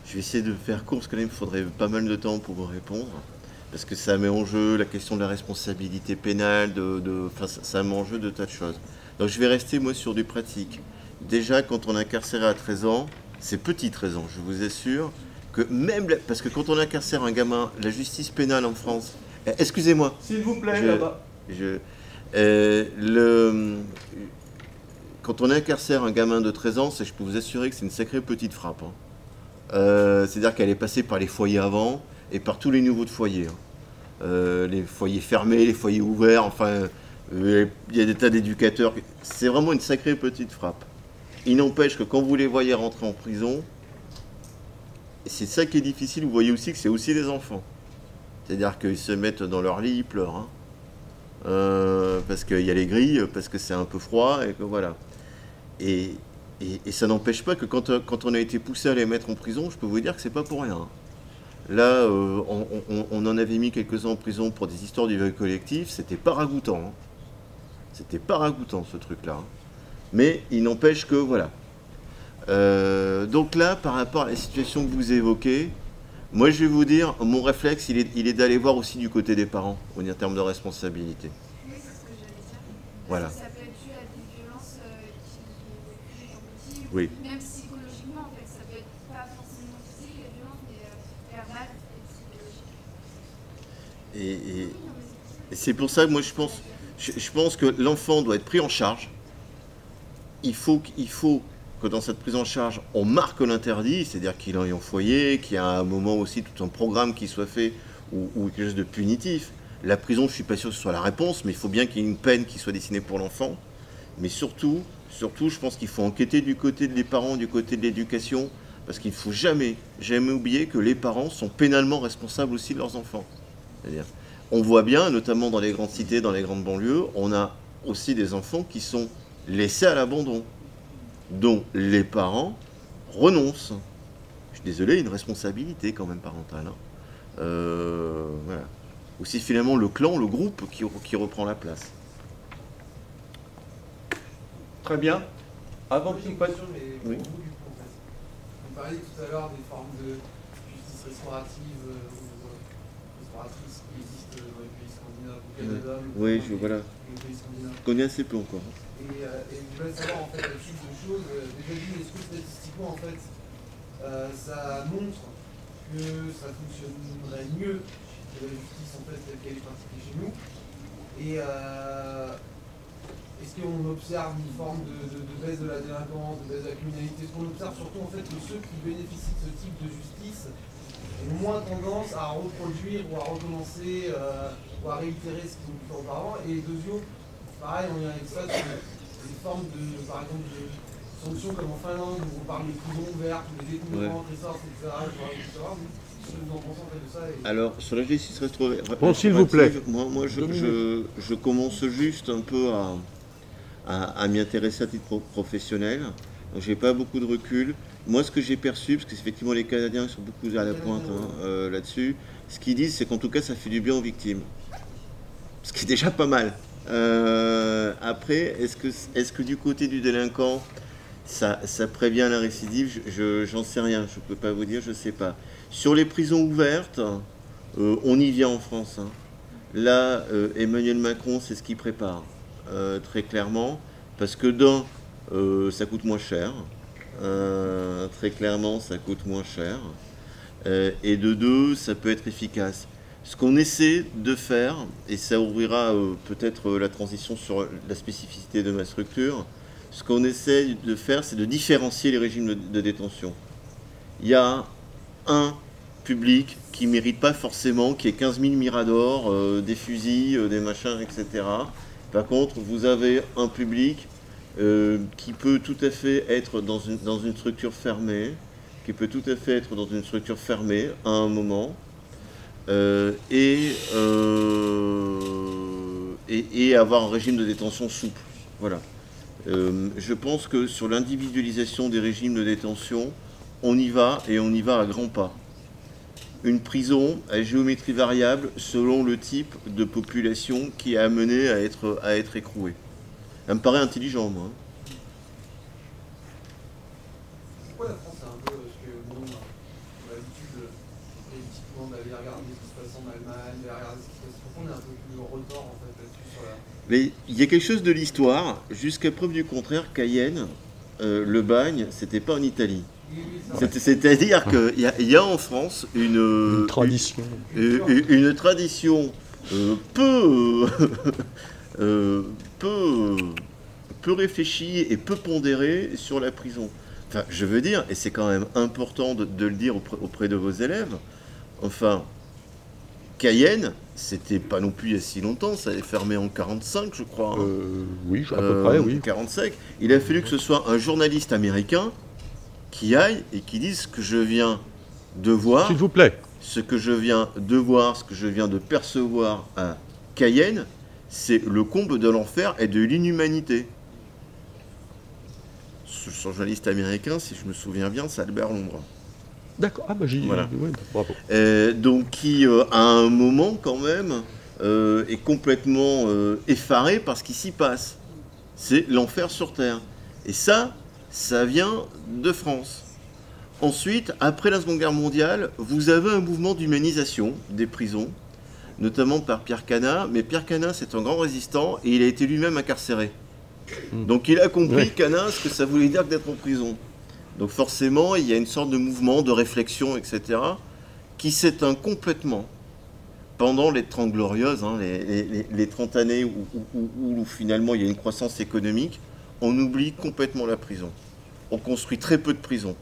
Je vais essayer de faire court, parce que là, il me faudrait pas mal de temps pour vous répondre. Parce que ça met en jeu la question de la responsabilité pénale, enfin, ça met en jeu de tas de choses. Donc je vais rester, moi, sur du pratique. Déjà, quand on est incarcéré à 13 ans, c'est petit 13 ans, je vous assure, que même... Parce que quand on incarcère un gamin, la justice pénale en France... Excusez-moi. S'il vous plaît, là-bas. Quand on incarcère un gamin de 13 ans, je peux vous assurer que c'est une sacrée petite frappe. Hein. C'est-à-dire qu'elle est passée par les foyers avant et par tous les niveaux de foyers. Hein. Les foyers fermés, les foyers ouverts, enfin, il y a des tas d'éducateurs. C'est vraiment une sacrée petite frappe. Il n'empêche que quand vous les voyez rentrer en prison, c'est ça qui est difficile, vous voyez aussi que c'est aussi des enfants. C'est-à-dire qu'ils se mettent dans leur lit, ils pleurent. Hein. Parce qu'il y a les grilles, parce que c'est un peu froid, et que voilà. Et ça n'empêche pas que quand on a été poussé à les mettre en prison, je peux vous dire que c'est pas pour rien. Là, on en avait mis quelques-uns en prison pour des histoires du viol collectif, c'était pas ragoûtant. Hein. C'était pas ragoûtant ce truc-là. Hein. Mais il n'empêche que, voilà. Donc là, par rapport à la situation que vous évoquez, moi je vais vous dire, mon réflexe, il est d'aller voir aussi du côté des parents, en termes de responsabilité. Oui, c'est ce que j'allais dire. Voilà. Ça peut être dû à des violences qui sont petits, Oui. même psychologiquement en fait, ça peut être pas forcément physique les violences, mais verbales et psychologiques. Et c'est pour ça que moi je pense que l'enfant doit être pris en charge. Il faut que dans cette prise en charge, on marque l'interdit, c'est-à-dire qu'il aille en foyer, qu'il y a un moment aussi tout un programme qui soit fait ou quelque chose de punitif. La prison, je ne suis pas sûr que ce soit la réponse, mais il faut bien qu'il y ait une peine qui soit dessinée pour l'enfant. Mais surtout, je pense qu'il faut enquêter du côté des parents, du côté de l'éducation, parce qu'il ne faut jamais oublier que les parents sont pénalement responsables aussi de leurs enfants. C'est-à-dire, on voit bien, notamment dans les grandes cités, dans les grandes banlieues, on a aussi des enfants qui sont laissés à l'abandon, dont les parents renoncent. Je suis désolé, il y a une responsabilité quand même parentale. Hein. Voilà. Ou c'est finalement le clan, le groupe qui reprend la place. Très bien. Avant que J'ai nous une passions... question, mais Oui. pour vous, du coup, en fait. Vous parliez tout à l'heure des formes de justice restaurative ou restauratrice qui existent dans les pays scandinaves, au Canada, Oui, notamment voilà. les pays scandinaves. Je connais assez peu encore. Et je voulais savoir, en fait, la suite de choses. Déjà dit, est-ce que statistiquement, en fait, ça montre que ça fonctionnerait mieux que la justice, en fait, telle qu'elle est pratiquée chez nous? Et est-ce qu'on observe une forme de baisse de la délinquance, de baisse de la criminalité? Est-ce qu'on observe surtout en fait que ceux qui bénéficient de ce type de justice ont moins tendance à reproduire ou à recommencer ou à réitérer ce qu'ils ont pu faire auparavant? Et deuxièmement, pareil, on y a avec ça, des formes de, par exemple, de sanctions comme en Finlande où on parle des prisons ouvertes, où les détenus rentrent et sortent, etc. Qu'est-ce que vous en pensez en fait de ça? Alors, sur la justice restaurative, Bon, s'il vous plaît. moi je commence juste un peu à m'y intéresser à titre professionnel. Donc, j'ai pas beaucoup de recul. Moi, ce que j'ai perçu, parce que effectivement les Canadiens sont beaucoup à la pointe là-dessus, ce qu'ils disent, c'est qu'en tout cas, ça fait du bien aux victimes. Ce qui est déjà pas mal. Après, est-ce que du côté du délinquant, ça prévient la récidive? J'en sais rien, je peux pas vous dire, je sais pas. Sur les prisons ouvertes, on y vient en France. Hein. Là, Emmanuel Macron, c'est ce qu'il prépare, très clairement, parce que d'un, ça coûte moins cher. Très clairement, ça coûte moins cher. Et de deux, ça peut être efficace. Ce qu'on essaie de faire, et ça ouvrira peut-être la transition sur la spécificité de ma structure, ce qu'on essaie de faire, c'est de différencier les régimes de détention. Il y a un public qui ne mérite pas forcément qu'il y ait 15 000 miradors, des fusils, des machins, etc. Par contre, vous avez un public qui peut tout à fait être dans une structure fermée, à un moment, et avoir un régime de détention souple. Voilà. Je pense que sur l'individualisation des régimes de détention, on y va, et on y va à grands pas. Une prison à géométrie variable selon le type de population qui est amenée à être écrouée. Ça me paraît intelligent, moi. Pourquoi la France est un peu, parce que bon, on a l'habitude politiquement d'aller regarder ce qui se passe en Allemagne, d'aller regarder ce qui se passe, pourquoi on est un peu plus en retard en fait là-dessus sur la... Mais il y a quelque chose de l'histoire, jusqu'à preuve du contraire, Cayenne, le bagne, c'était pas en Italie. C'est-à-dire qu'il y a en France une tradition, une tradition peu réfléchie et peu pondérée sur la prison. Enfin, je veux dire, et c'est quand même important de le dire auprès de vos élèves, enfin, Cayenne, c'était pas non plus il y a si longtemps, ça avait fermé en 45, je crois. Hein. Oui, à peu près, oui. 45. Il a fallu que ce soit un journaliste américain qui aille et qui dise ce que je viens de voir. S'il vous plaît. Ce que je viens de voir, ce que je viens de percevoir à Cayenne, c'est le comble de l'enfer et de l'inhumanité. Ce journaliste américain, si je me souviens bien, c'est Albert Londres. D'accord, ah bah j'y... Voilà. Ouais, bravo. Donc qui, à un moment quand même, est complètement effaré par ce qui s'y passe. C'est l'enfer sur Terre. Et ça vient de France. Ensuite, après la Seconde Guerre mondiale, vous avez un mouvement d'humanisation des prisons, notamment par Pierre Canat. Mais Pierre Canat, c'est un grand résistant et il a été lui-même incarcéré. Donc il a compris, Canat, ce que ça voulait dire que d'être en prison. Donc forcément, il y a une sorte de mouvement, de réflexion, etc., qui s'éteint complètement pendant les 30 glorieuses, hein, les 30 années où finalement il y a une croissance économique. On oublie complètement la prison. On construit très peu de prisons.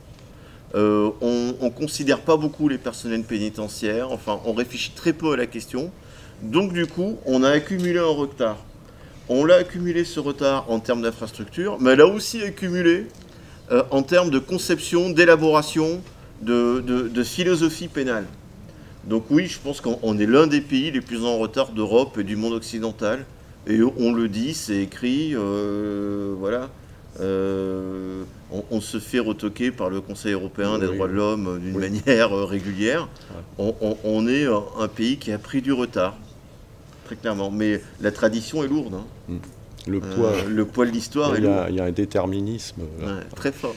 On ne considère pas beaucoup les personnels pénitentiaires. Enfin, on réfléchit très peu à la question. Donc du coup, on a accumulé un retard. On l'a accumulé ce retard en termes d'infrastructure, mais elle a aussi accumulé en termes de conception, d'élaboration, de philosophie pénale. Donc oui, je pense qu'on est l'un des pays les plus en retard d'Europe et du monde occidental Et on le dit, c'est écrit, voilà. On se fait retoquer par le Conseil européen des droits de l'homme d'une manière régulière. On est un pays qui a pris du retard, très clairement. Mais la tradition est lourde. Hein. Le poids de l'histoire est lourd. Il y a un déterminisme. Ouais, très fort.